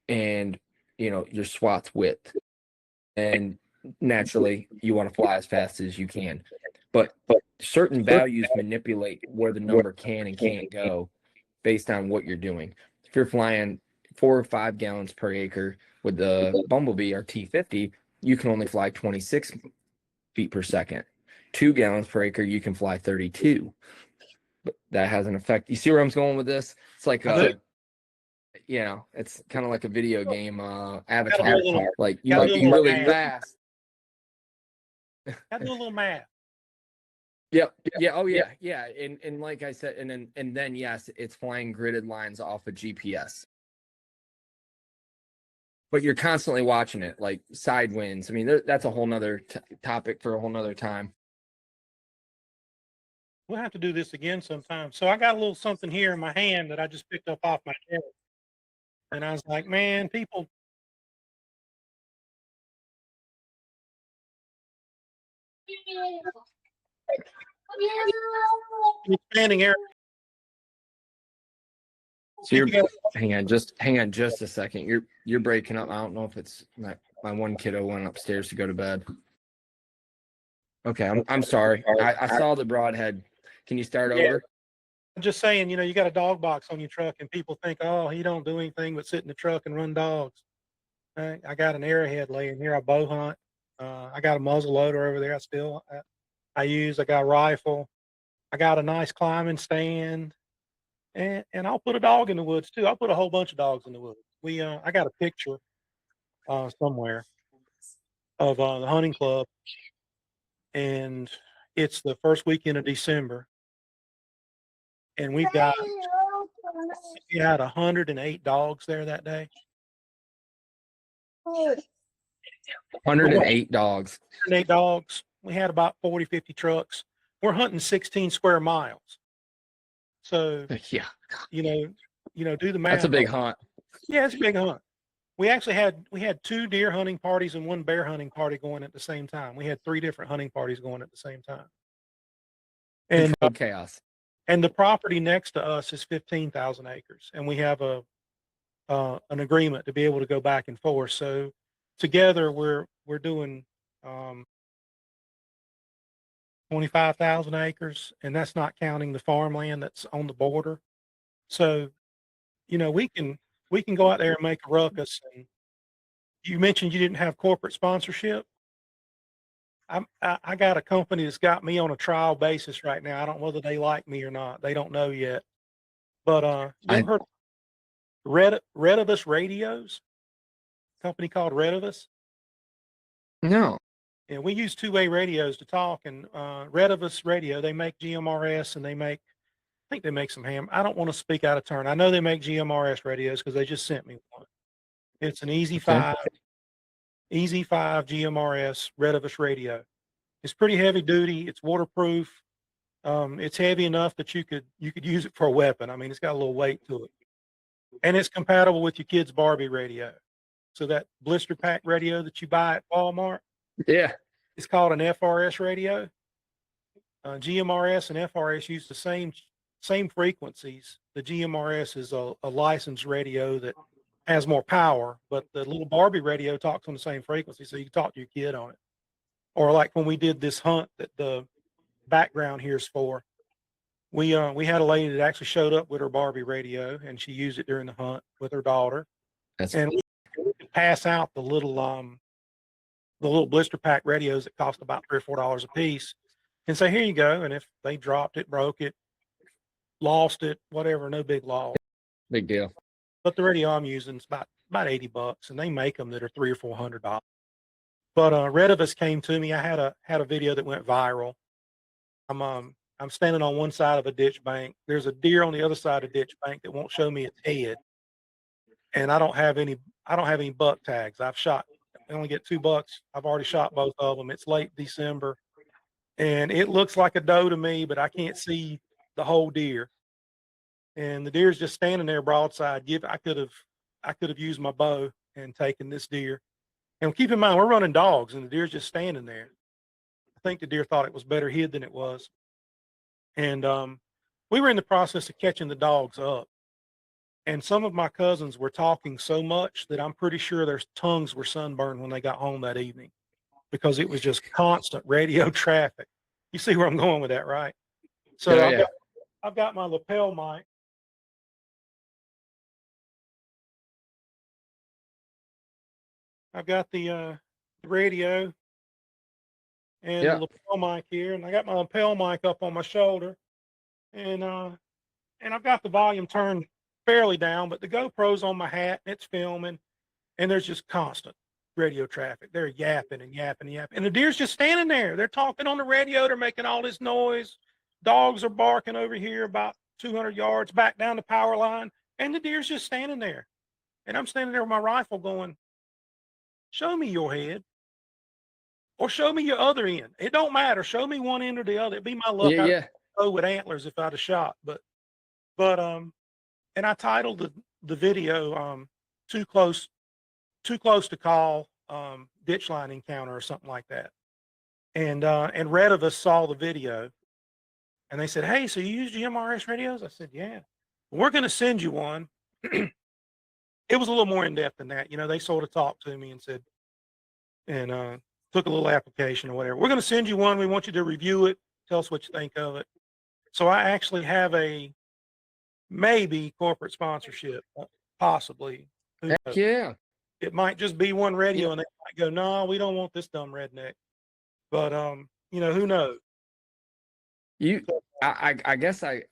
B: and your swath width. And naturally you want to fly as fast as you can. But certain values manipulate where the number can and can't go based on what you're doing. If you're flying 4 or 5 gallons per acre with the Bumblebee or T50, you can only fly 26 feet per second. 2 gallons per acre, you can fly 32. But that has an effect. You see where I'm going with this? It's like it's kind of like a video game, Avatar. Like you might be really fast.
A: I do a little math.
B: Yep. Yeah. Oh yeah. Yeah. And like I said, and then yes, it's flying gridded lines off of GPS. But you're constantly watching it, like side winds. I mean, that's a whole nother topic for a whole nother time.
A: We'll have to do this again sometime. So I got a little something here in my hand that I just picked up off my desk. And I was like, man, people. Expanding area.
B: So hang on just a second. You're breaking up. I don't know if it's my one kiddo went upstairs to go to bed. Okay, I'm sorry. I saw the broadhead. Can you start over?
A: I'm just saying, you got a dog box on your truck and people think, oh, he don't do anything but sit in the truck and run dogs. I got an arrowhead laying here. I bow hunt. I got a muzzle loader over there. I got a rifle. I got a nice climbing stand. And I'll put a dog in the woods too. I'll put a whole bunch of dogs in the woods. I got a picture somewhere of the hunting club, and it's the first weekend of December, and we had 108 dogs there that day.
B: 108 dogs.
A: 108 dogs. We had about 40, 50 trucks. We're hunting 16 square miles. So
B: yeah,
A: do the math.
B: That's a big hunt.
A: Yeah, it's a big hunt. We had 2 deer hunting parties and 1 bear hunting party going at the same time. We had 3 different hunting parties going at the same time. And
B: chaos.
A: And the property next to us is 15,000 acres, and we have an agreement to be able to go back and forth. So together we're doing 25,000 acres, and that's not counting the farmland that's on the border. So, we can go out there and make a ruckus. And you mentioned you didn't have corporate sponsorship. I got a company that's got me on a trial basis right now. I don't know whether they like me or not. They don't know yet. But you ever heard Redivus Radios? A company called Redivus?
B: No.
A: Yeah, we use two-way radios to talk, and Redivus Radio, they make GMRS, and I think they make some ham. I don't want to speak out of turn. I know they make GMRS radios because they just sent me one. It's an Easy 5 GMRS Redivus radio. It's pretty heavy duty. It's waterproof. It's heavy enough that you could use it for a weapon. I mean, it's got a little weight to it, and it's compatible with your kid's Barbie radio. So that blister pack radio that you buy at Walmart,
B: yeah,
A: it's called an FRS radio. GMRS and FRS use the same frequencies. The GMRS is a licensed radio that has more power, but the little Barbie radio talks on the same frequency, so you can talk to your kid on it. Or like when we did this hunt that the background here is for, we had a lady that actually showed up with her Barbie radio, and she used it during the hunt with her daughter. And we could pass out the little blister pack radios that cost about $3 or $4 a piece, and say, here you go. And if they dropped it, broke it, lost it, whatever, no big loss.
B: Big deal.
A: But the radio I'm using is about $80, and they make them that are $300 or $400. But Redivus came to me. I had a video that went viral. I'm standing on one side of a ditch bank. There's a deer on the other side of the ditch bank that won't show me its head, and I don't have any buck tags. I only get 2 bucks. I've already shot both of them. It's late December, and it looks like a doe to me, but I can't see the whole deer. And the deer's just standing there broadside. I could have I could have used my bow and taken this deer. And keep in mind, we're running dogs, and the deer's just standing there. I think the deer thought it was better hid than it was. And we were in the process of catching the dogs up. And some of my cousins were talking so much that I'm pretty sure their tongues were sunburned when they got home that evening because it was just constant radio traffic. You see where I'm going with that, right? So
B: Oh yeah.
A: I've got my lapel mic. I've got the radio and the
B: Yeah.
A: lapel mic here, and I got my lapel mic up on my shoulder, and I've got the volume turned fairly down, but the GoPro's on my hat and it's filming, and there's just constant radio traffic. They're yapping and yapping and yapping, and the deer's just standing there. They're talking on the radio. They're making all this noise. Dogs are barking over here about 200 yards back down the power line, and the deer's just standing there. And I'm standing there with my rifle going, show me your head or show me your other end. It don't matter. Show me one end or the other. It'd be my luck.
B: Yeah.
A: I'd
B: Yeah.
A: go with antlers if I'd have shot, but and I titled the video too close to call ditch line encounter or something like that. And Red of us saw the video and they said, hey, so you use GMRS radios? I said, yeah. We're going to send you one. It was a little more in depth than that. You know, they sort of talked to me and said, and took a little application or whatever. We're going to send you one. We want you to review it. Tell us what you think of it. So I actually have a maybe corporate sponsorship, possibly. Who
B: Heck
A: knows?
B: yeah.
A: It might just be one
B: Yeah.
A: radio and they might go, no, we don't want this dumb redneck. But you know, who knows?
B: You,
A: So,
B: I guess I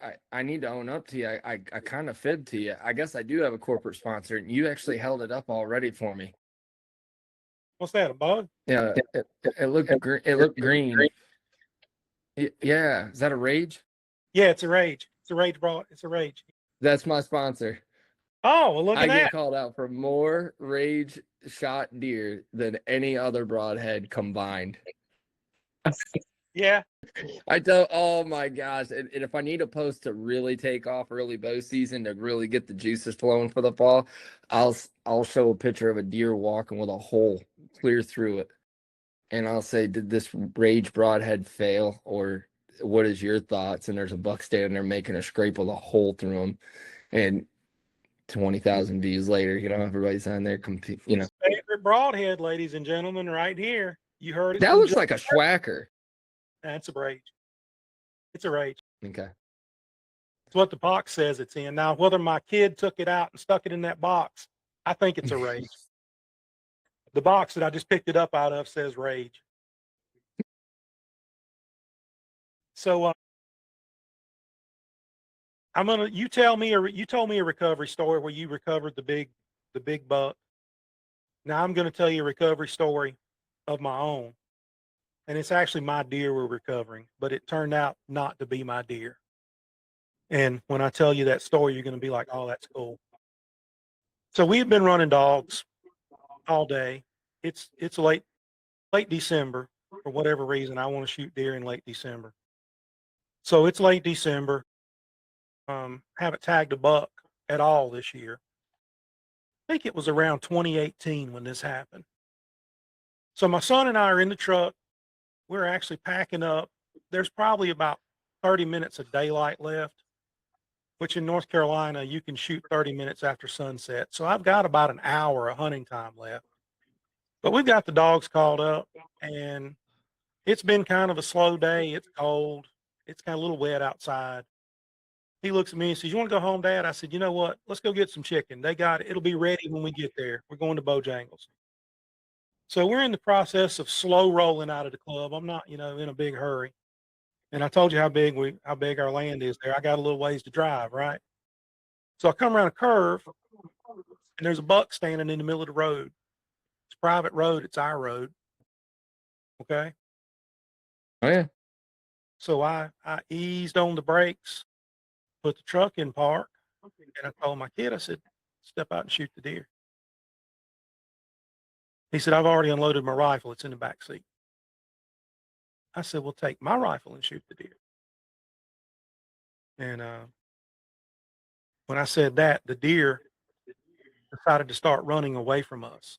B: need to own up to you. I kind of fibbed to you. I guess I do have a corporate sponsor, and you actually held it up already for me.
A: what's that, a bug?
B: Yeah, it looked it looked green. Yeah, is that a Rage?
A: Yeah, it's a Rage. It's a Rage broad. It's a Rage.
B: That's my sponsor.
A: Oh, well, look
B: I
A: at
B: get
A: that.
B: called out for more Rage shot deer than any other broadhead combined.
A: Yeah.
B: I don't. Oh my gosh! And if I need a post to really take off early bow season to really get the juices flowing for the fall, I'll show a picture of a deer walking with a hole clear through it, and I'll say, "Did this Rage broadhead fail, or what is your thoughts?" And there's a buck standing there making a scrape with a hole through him, and 20,000 views later, you know, everybody's on there compete. You know,
A: Favorite broadhead, ladies and gentlemen, right here. You heard it.
B: that
A: from
B: looks
A: Joe.
B: like a schwacker.
A: That's a Rage. It's a Rage.
B: Okay.
A: It's what the box says it's in. Now, whether my kid took it out and stuck it in that box, I think it's a Rage. The box that I just picked it up out of says Rage. So I'm gonna. You told me a recovery story where you recovered the big buck. Now I'm gonna tell you a recovery story of my own, and it's actually my deer we're recovering, but it turned out not to be my deer. And when I tell you that story, you're gonna be like, "Oh, that's cool." So we have been running dogs all day. It's late December for whatever reason. I want to shoot deer in late December. So it's late December. Haven't tagged a buck at all this year. I think it was around 2018 when this happened. So my son and I are in the truck. We're actually packing up. There's probably about 30 minutes of daylight left, which in North Carolina, you can shoot 30 minutes after sunset. So I've got about an hour of hunting time left. But we've got the dogs called up, and it's been kind of a slow day. It's cold. It's kind of a little wet outside. He looks at me and says, you want to go home, Dad? I said, you know what? Let's go get some chicken. They got it. It'll be ready when we get there. We're going to Bojangles. So we're in the process of slow rolling out of the club. I'm not, you know, in a big hurry. And I told you how big our land is there. I got a little ways to drive, right? So I come around a curve, and there's a buck standing in the middle of the road. It's a private road. It's our road. Okay.
B: Oh yeah.
A: So I eased on the brakes, put the truck in park, and I told my kid, I said, step out and shoot the deer. He said, I've already unloaded my rifle. It's in the back seat. I said, well, take my rifle and shoot the deer. And when I said that, the deer decided to start running away from us.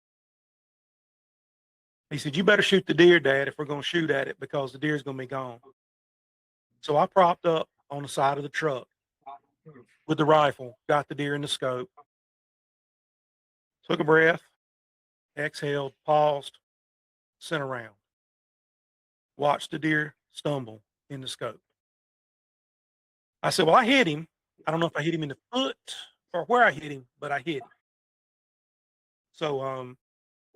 A: He said, "You better shoot the deer, Dad, if we're going to shoot at it because the deer's going to be gone." So I propped up on the side of the truck with the rifle, got the deer in the scope, took a breath, exhaled, paused, sent around, watched the deer stumble in the scope. I said, "Well, I hit him. I don't know if I hit him in the foot or where I hit him, but I hit him." So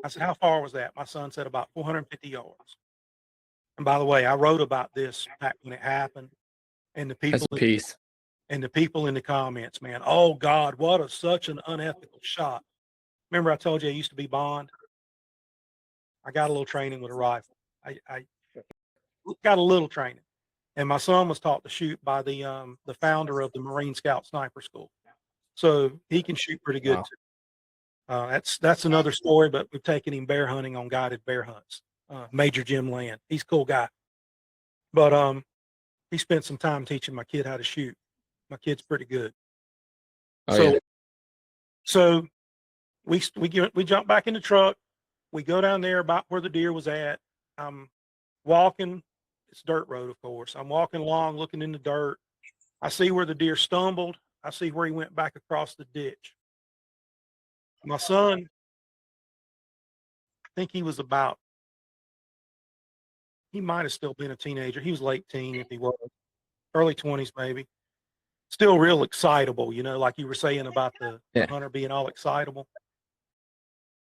A: I said, "How far was that?" My son said, "About 450 yards." And by the way, I wrote about this back when it happened, and the
C: That's
A: people
C: a piece.
A: and the people in the comments, man, "Oh God, what a such an unethical shot." Remember I told you I used to be Bond? I got a little training with a rifle. I got a little training. And my son was taught to shoot by the founder of the Marine Scout Sniper School. So he can shoot pretty good
C: Wow.
A: too. That's another story, but we've taken him bear hunting on guided bear hunts. Major Jim Land. He's a cool guy. But he spent some time teaching my kid how to shoot. My kid's pretty good.
C: Oh,
A: So
C: yeah.
A: so we jump back in the truck. We go down there about where the deer was at. I'm walking. It's dirt road, of course. I'm walking along, looking in the dirt. I see where the deer stumbled. I see where he went back across the ditch. My son, I think he was about, he might have still been a teenager. He was late teen if he was, early 20s maybe. Still real excitable, like you were saying about the
C: Yeah.
A: hunter being all excitable.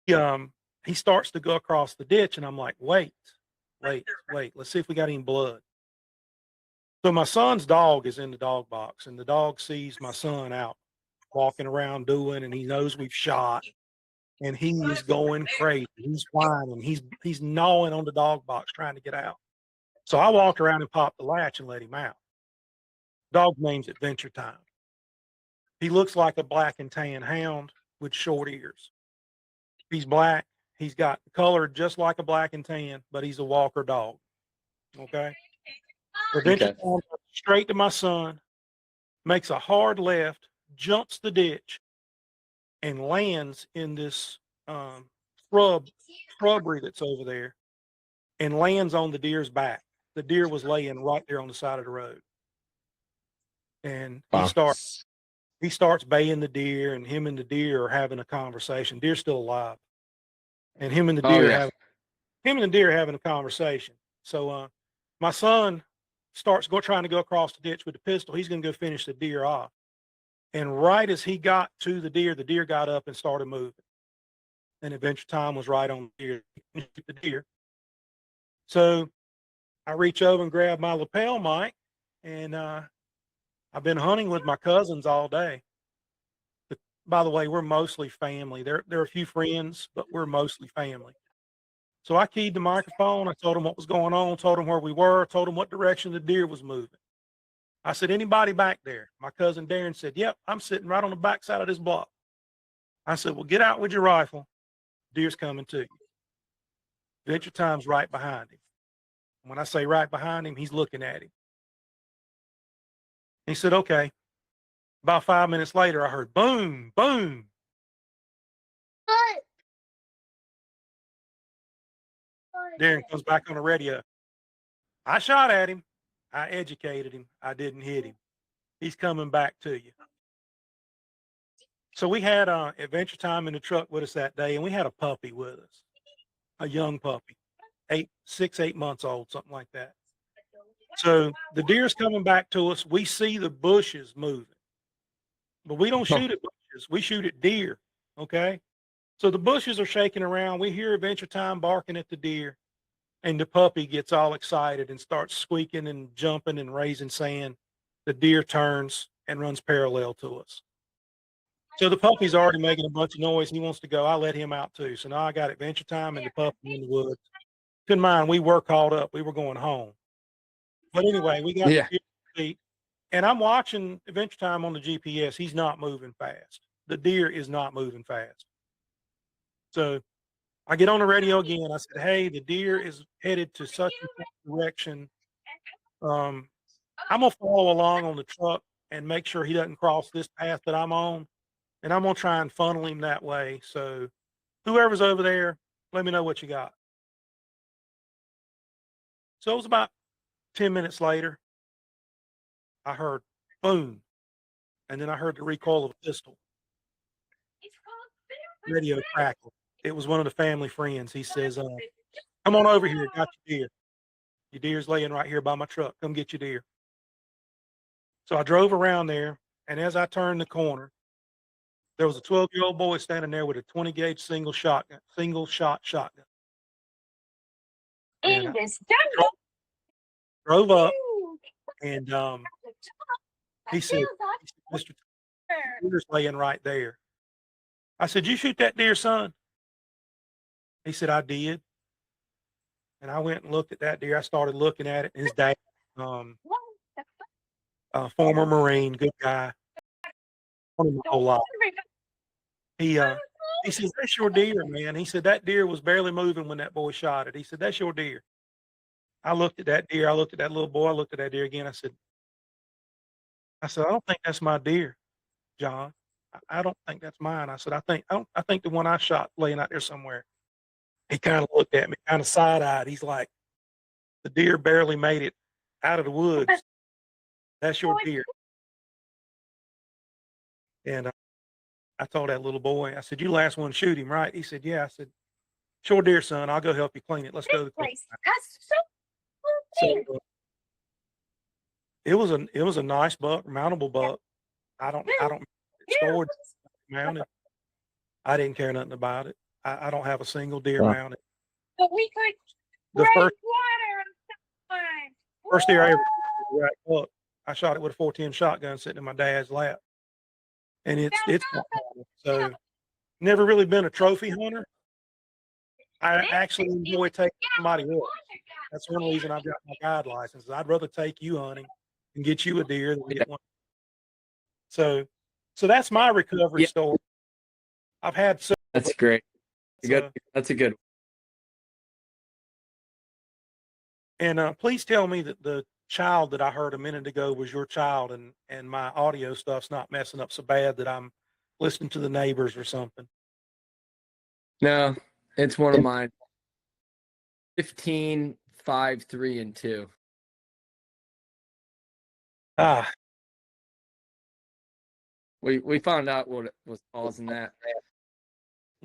A: He starts to go across the ditch, and I'm like, wait. Let's see if we got any blood. So my son's dog is in the dog box, and the dog sees my son out walking around and he knows we've shot, and he is going crazy. He's whining. He's gnawing on the dog box trying to get out. So I walked around and popped the latch and let him out. Dog's name's Adventure Time. He looks like a black and tan hound with short ears. He's black. He's got the color just like a black and tan, but he's a walker dog. Okay. Adventure
C: Okay.
A: Time goes straight to my son, makes a hard left, jumps the ditch, and lands in this shrubbery that's over there, and lands on the deer's back. The deer was laying right there on the side of the road, and
C: Wow.
A: he starts baying the deer, and him and the deer are having a conversation. Deer's still alive, and him and the
C: Oh,
A: deer
C: yeah.
A: having a conversation. So my son starts trying to go across the ditch with the pistol. He's going to go finish the deer off, and right as he got to the deer got up and started moving. And Adventure Time was right on the deer. So I reach over and grab my lapel mic, and I've been hunting with my cousins all day. But by the way, we're mostly family. There are a few friends, but we're mostly family. So I keyed the microphone. I told them what was going on, told them where we were, told them what direction the deer was moving. I said, "Anybody back there?" My cousin Darren said, "Yep, I'm sitting right on the backside of this block." I said, "Well, get out with your rifle. Deer's coming to you." Adventure Time's right behind him. When I say right behind him, he's looking at him. He said, "Okay." About 5 minutes later, I heard boom, boom. Darren comes back on the radio. "I shot at him. I educated him. I didn't hit him. He's coming back to you." So we had Adventure Time in the truck with us that day, and we had a puppy with us, a young puppy, 8 months old, something like that. So the deer's coming back to us. We see the bushes moving, but we don't shoot at bushes. We shoot at deer. Okay. So the bushes are shaking around. We hear Adventure Time barking at the deer, and the puppy gets all excited and starts squeaking and jumping and raising sand. The deer turns and runs parallel to us. So the puppy's already making a bunch of noise. He wants to go. I let him out too. So now I got Adventure Time and the puppy in the woods. Keep in mind, we were caught up. We were going home. But anyway, we got
C: Yeah.
A: the deer, and I'm watching Adventure Time on the GPS. He's not moving fast. The deer is not moving fast. So I get on the radio again. I said, "Hey, the deer is headed to such and such direction. I'm gonna follow along on the truck and make sure he doesn't cross this path that I'm on, and I'm gonna try and funnel him that way. So whoever's over there, let me know what you got. So it was about 10 minutes later, I heard boom, and then I heard the recoil of a pistol. Radio crackle. It was one of the family friends. He says, "Come on over here. Got your deer. Your deer's laying right here by my truck. Come get your deer." So I drove around there, and as I turned the corner, there was a 12-year-old boy standing there with a 20 gauge single shot shotgun. And I drove up, and he said, "Mr. Deer's laying right there." I said, "You shoot that deer, son?" He said, "I did." And I went and looked at that deer. I started looking at it. And his dad, former Marine, good guy, known him a whole lot. He says, "That's your deer, man." He said, "That deer was barely moving when that boy shot it." He said, "That's your deer." I looked at that deer. I looked at that little boy. I looked at that deer again. I said, "I don't think that's my deer, John. I don't think that's mine." I said, I think the one I shot laying out there somewhere." He kind of looked at me, kind of side eyed. He's like, "The deer barely made it out of the woods. That's your deer." And I told that little boy, I said, "You the last one to shoot him, right?" He said, "Yeah." I said, "Sure deer, son. I'll go help you clean it. Let's go to the clean." So it was a nice buck, mountable buck. I don't stored mounted. I didn't care nothing about it. I don't have a single deer mounted. The first deer I ever shot was a rack buck. I shot it with a 410 shotgun sitting in my dad's lap, and it's so never really been a trophy hunter. I actually enjoy taking somebody else. That's one reason I've got my guide license. I'd rather take you hunting and get you a deer than get one. So that's my recovery story. I've had so
B: That's great. That's a good.
A: And please tell me that the child that I heard a minute ago was your child, and my audio stuff's not messing up so bad that I'm listening to the neighbors or something.
B: No, it's one of mine. 15, 5, 3, and 2.
A: Ah,
B: We found out what was causing that.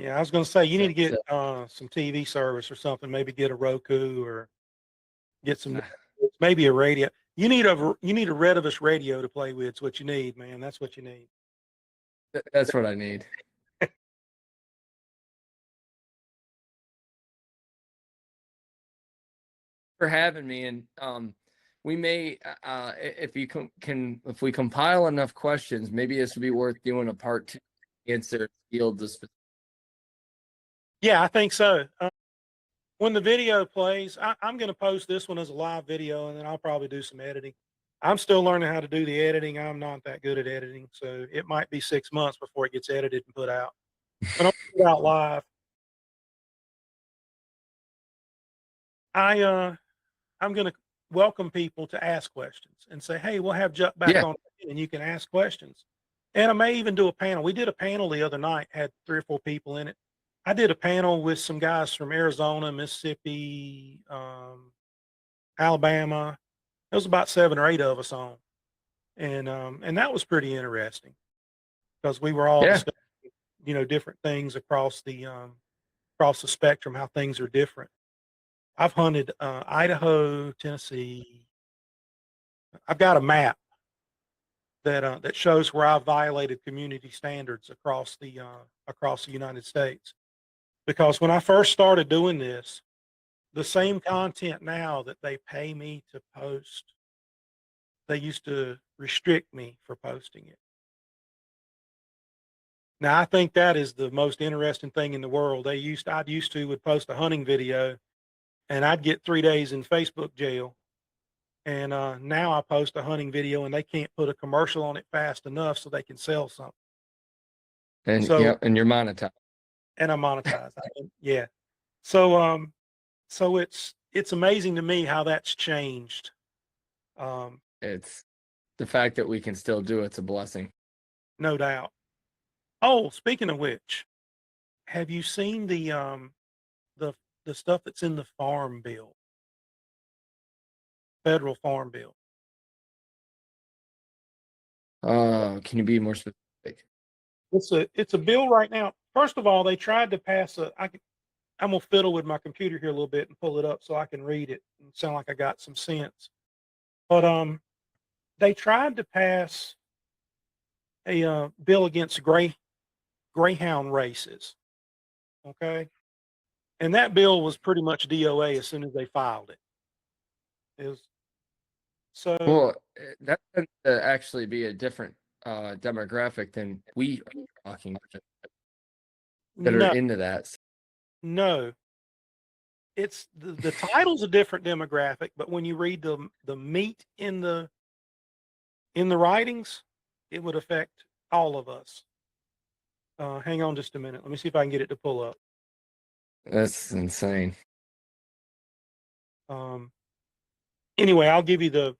A: yeah, I was going to say you need to get some TV service or something. Maybe get a Roku or get some maybe a radio. You need a Redivus radio to play with. It's what you need, man. That's what you need.
B: That's what I need. For having me, and we may if you if we compile enough questions, maybe this would be worth doing a part 2 answer field this.
A: Yeah, I think so. When the video plays, I'm going to post this one as a live video, and then I'll probably do some editing. I'm still learning how to do the editing. I'm not that good at editing, so it might be 6 months before it gets edited and put out. But I'll put it out live. I'm going to welcome people to ask questions and say, "Hey, we'll have Jut back on, and you can ask questions." And I may even do a panel. We did a panel the other night, had 3 or 4 people in it. I did a panel with some guys from Arizona, Mississippi, Alabama. There was about 7 or 8 of us on, and that was pretty interesting because we were all discussing, different things across the spectrum, how things are different. I've hunted Idaho, Tennessee. I've got a map that shows where I've violated community standards across the United States. Because when I first started doing this, the same content now that they pay me to post, they used to restrict me for posting it. Now, I think that is the most interesting thing in the world. I used to would post a hunting video, and I'd get 3 days in Facebook jail. And now I post a hunting video, and they can't put a commercial on it fast enough so they can sell something.
B: And and you're monetized.
A: And I'm monetized. Yeah. So so it's amazing to me how that's changed.
B: It's the fact that we can still do it's a blessing.
A: No doubt. Oh, speaking of which, have you seen the the stuff that's in the farm bill, federal farm bill?
B: Can you be more specific?
A: It's a bill right now. First of all, they tried to pass a. I'm gonna fiddle with my computer here a little bit and pull it up so I can read it and sound like I got some sense. But they tried to pass a bill against greyhound races. Okay, and that bill was pretty much DOA as soon as they filed it. Is so
B: Well, that tends to actually be a different demographic than we are talking about that are
A: no,
B: into that.
A: no. It's the title's a different demographic, but when you read the meat in the writings, it would affect all of us. Hang on just a minute. Let me see if I can get it to pull up.
B: That's insane.
A: Um, anyway, I'll give you the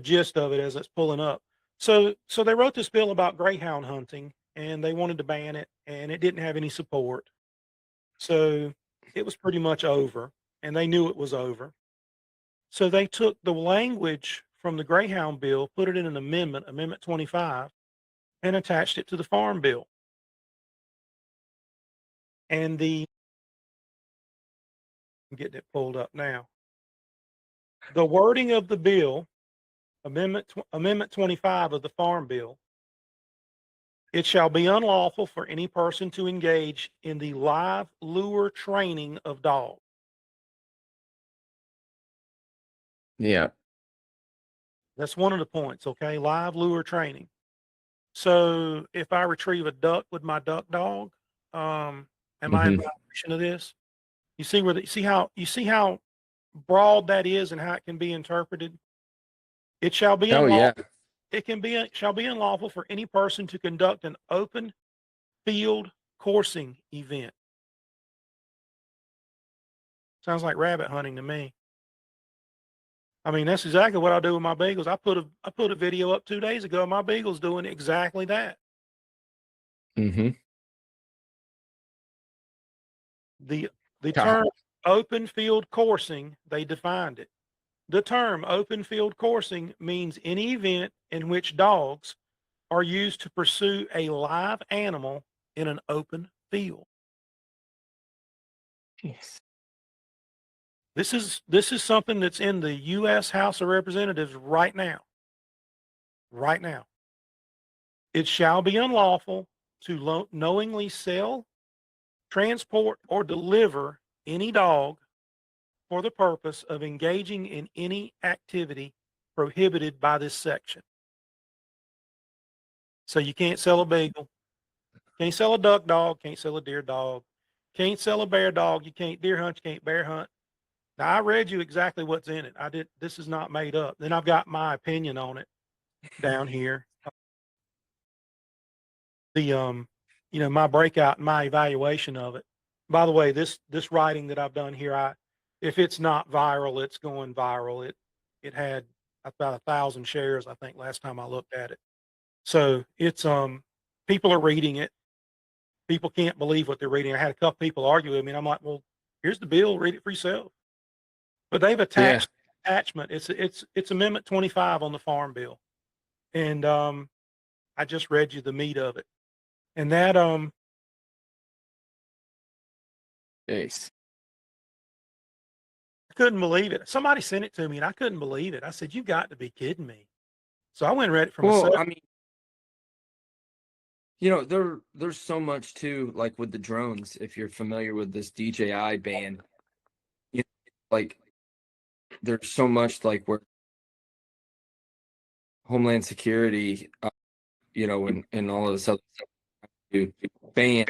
A: gist of it as it's pulling up. So they wrote this bill about greyhound hunting, and they wanted to ban it, and it didn't have any support. So it was pretty much over, and they knew it was over. So they took the language from the greyhound bill, put it in an amendment, Amendment 25, and attached it to the farm bill. And I'm getting it pulled up now. The wording of the bill, Amendment 25 of the Farm Bill, it shall be unlawful for any person to engage in the live lure training of dogs.
B: Yeah.
A: That's one of the points, okay? Live lure training. So if I retrieve a duck with my duck dog, am I in
B: Hmm.
A: violation of this? You see where you see how broad that is and how it can be interpreted? It shall be
B: Oh
A: unlawful.
B: yeah.
A: Shall be unlawful for any person to conduct an open field coursing event. Sounds like rabbit hunting to me. I mean, that's exactly what I do with my beagles. I put a video up 2 days ago of my beagles doing exactly that.
B: Hmm.
A: The the
B: God.
A: term open field coursing, they defined it. The term open field coursing means any event in which dogs are used to pursue a live animal in an open field.
B: Jeez.
A: This is something that's in the US House of Representatives right now. Right now. It shall be unlawful to knowingly sell, transport, or deliver any dog for the purpose of engaging in any activity prohibited by this section. So you can't sell a beagle, can't sell a duck dog, can't sell a deer dog, can't sell a bear dog, you can't deer hunt, you can't bear hunt. Now I read you exactly what's in it. I did this is not made up. Then I've got my opinion on it down here. The my breakout, my evaluation of it. By the way, this writing that I've done here, I if it's not viral, it's going viral. It had about 1,000 shares, I think, last time I looked at it. So it's people are reading it. People can't believe what they're reading. I had a couple people argue with me, and I'm like, well, here's the bill, read it for yourself. But they've
B: Yeah.
A: attached attachment. It's Amendment 25 on the Farm Bill, and I just read you the meat of it, and that
B: Jeez.
A: I couldn't believe it. Somebody sent it to me, and I couldn't believe it. I said, "You got to be kidding me!" So I went and read it for
B: Well,
A: myself.
B: I mean, there's so much too, like with the drones. If you're familiar with this DJI ban, you know, like there's so much like where Homeland Security, and all of this other stuff to ban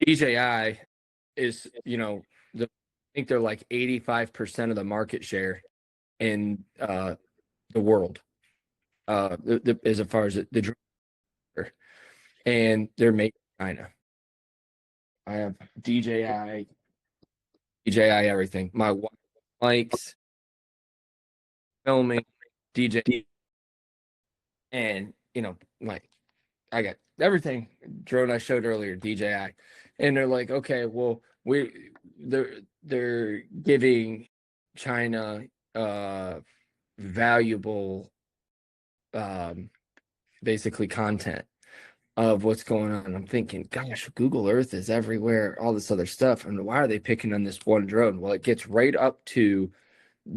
B: DJI is, I think they're like 85% of the market share in the world, as far as the drone, and they're made in China. I have DJI everything. My wife likes filming. DJ, and like I got everything drone I showed earlier, DJI, and they're like, okay, well, they're giving China valuable basically content of what's going on. I'm thinking, gosh, Google Earth is everywhere, all this other stuff. And why are they picking on this one drone? Well, it gets right up to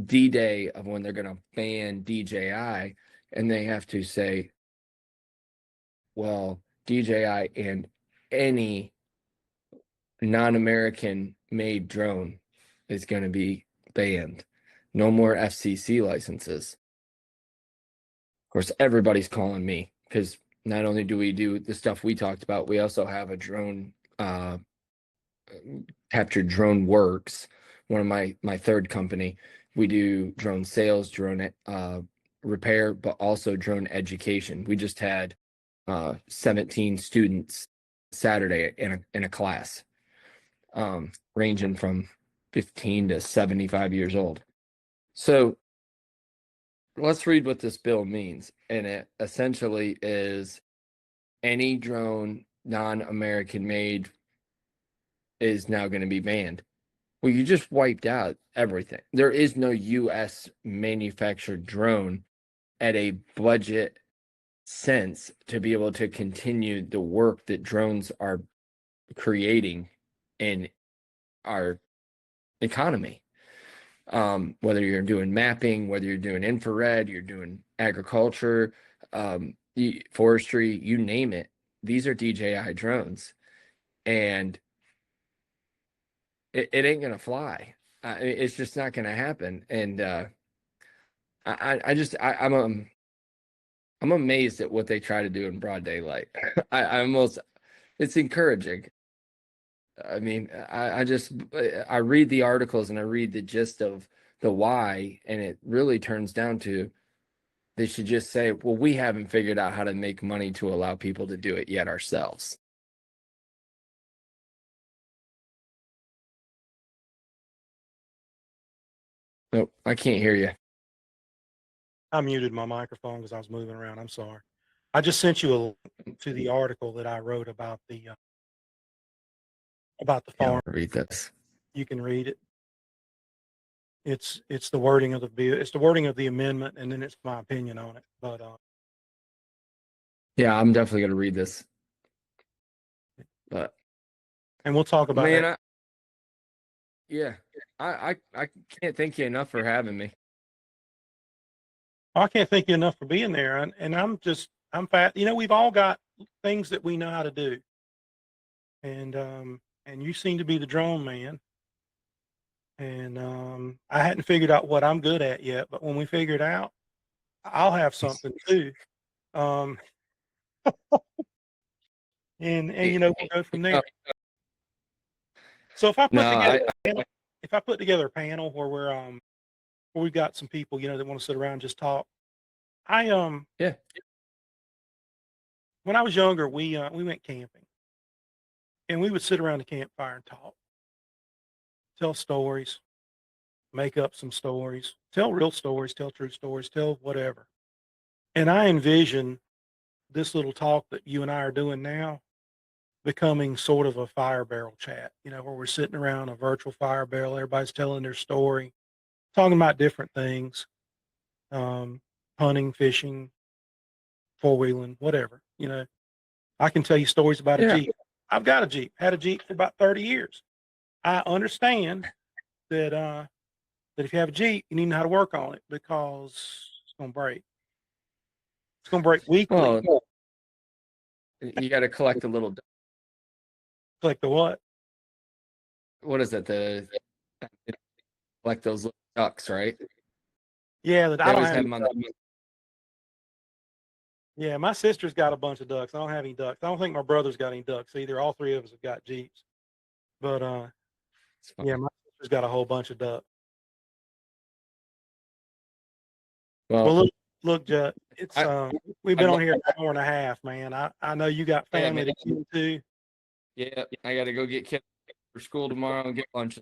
B: D-Day of when they're going to ban DJI, and they have to say, well, DJI and any non-American made drone is going to be banned. No more FCC licenses. Of course, everybody's calling me because not only do we do the stuff we talked about, we also have a drone captured drone works, one of my third company. We do drone sales, drone repair, but also drone education. We just had 17 students Saturday in a class, ranging from 15 to 75 years old. So let's read what this bill means. And it essentially is any drone non-American made is now going to be banned. Well, you just wiped out everything. There is no US manufactured drone at a budget sense to be able to continue the work that drones are creating in our economy. Whether you're doing mapping, whether you're doing infrared, you're doing agriculture, forestry, you name it. These are DJI drones, and it ain't gonna fly. It's just not gonna happen. And I'm amazed at what they try to do in broad daylight. It's encouraging. I mean, I read the articles and I read the gist of the why, and it really turns down to they should just say, well, we haven't figured out how to make money to allow people to do it yet ourselves. Nope, I can't hear you.
A: I muted my microphone because I was moving around. I'm sorry. I just sent you a link to the article that I wrote about the farm.
B: I'll read this.
A: You can read it. It's the wording of the bill. It's the wording of the amendment, and then it's my opinion on it. But
B: yeah, I'm definitely gonna read this. But
A: and we'll talk about
B: man, I can't thank you enough for having me.
A: I can't thank you enough for being there. And I'm fat. We've all got things that we know how to do. And you seem to be the drone man. And I hadn't figured out what I'm good at yet, but when we figure it out, I'll have something too. And we'll go from there. So if I put together a panel where we've got some people, that want to sit around and just talk. When I was younger, we went camping, and we would sit around the campfire and talk, tell stories, make up some stories, tell real stories, tell true stories, tell whatever. And I envision this little talk that you and I are doing now becoming sort of a fire barrel chat, where we're sitting around a virtual fire barrel, everybody's telling their story, talking about different things, hunting, fishing, four-wheeling, whatever. I can tell you stories about a Jeep. I've got a Jeep, had a Jeep for about 30 years. I understand that if you have a Jeep, you need to know how to work on it because it's going to break. It's going to break weekly.
B: Well, you got to collect a little.
A: Collect the what?
B: What is it? Like those little ducks, right?
A: Yeah,
B: I always have them on the.
A: Yeah, my sister's got a bunch of ducks. I don't have any ducks. I don't think my brother's got any ducks either. All three of us have got Jeeps. But yeah, my sister's got a whole bunch of ducks. Well, look, Jut, it's we've been on here an hour and a half, man. I know you got family to keep too.
B: Yeah, I got to go get kids for school tomorrow and get lunch.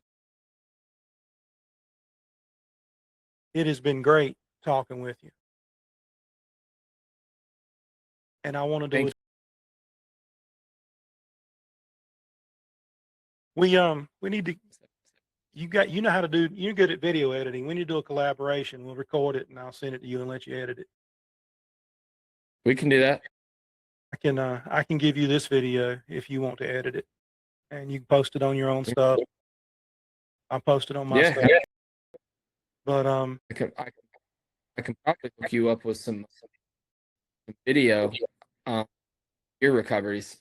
A: It has been great talking with you. and I want to do
B: Thank
A: it. We need to. You know how to do. You're good at video editing. We need to do a collaboration. We'll record it, and I'll send it to you and let you edit it.
B: We can do that.
A: I can give you this video if you want to edit it, and you can post it on your own stuff. I'll post it on my stuff.
B: Yeah.
A: But
B: I can probably hook you up with some video your recoveries.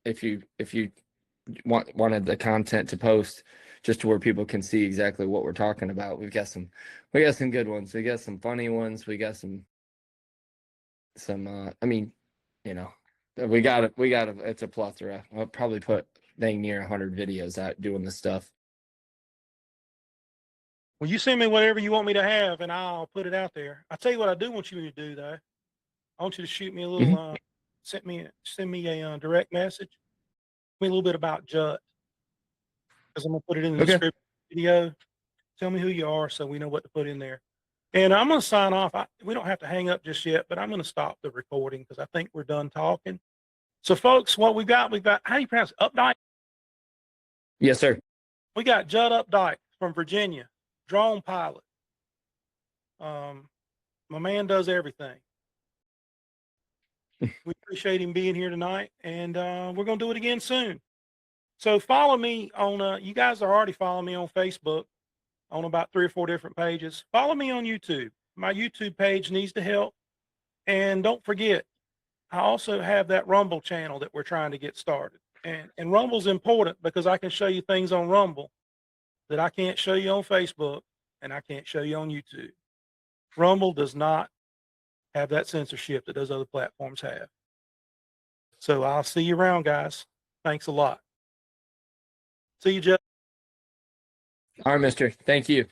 B: If you wanted the content to post just to where people can see exactly what we're talking about. We got some good ones. We got some funny ones. We got some I mean, you know, we got it. It's a plethora. I'll probably put dang near 100 videos out doing this stuff.
A: well, you send me whatever you want me to have, and I'll put it out there. I'll tell you what I do want you to do, though. I want you to shoot me a little, send me a direct message. Tell me a little bit about Jut, because I'm gonna put it in the description video. Tell me who you are, so we know what to put in there. And I'm gonna sign off. We don't have to hang up just yet, but I'm gonna stop the recording because I think we're done talking. So, folks, what we've got, how do you pronounce it? Updike?
B: Yes, sir.
A: We got Jut Updike from Virginia, drone pilot. My man does everything. We appreciate him being here tonight, and we're going to do it again soon. So follow me on, you guys are already following me on Facebook on about 3 or 4 different pages. Follow me on YouTube. My YouTube page needs the help. And don't forget, I also have that Rumble channel that we're trying to get started. And Rumble's important because I can show you things on Rumble that I can't show you on Facebook and I can't show you on YouTube. Rumble does not have that censorship that those other platforms have. So I'll see you around, guys. Thanks a lot. See you, Jeff.
B: All right, mister. Thank you.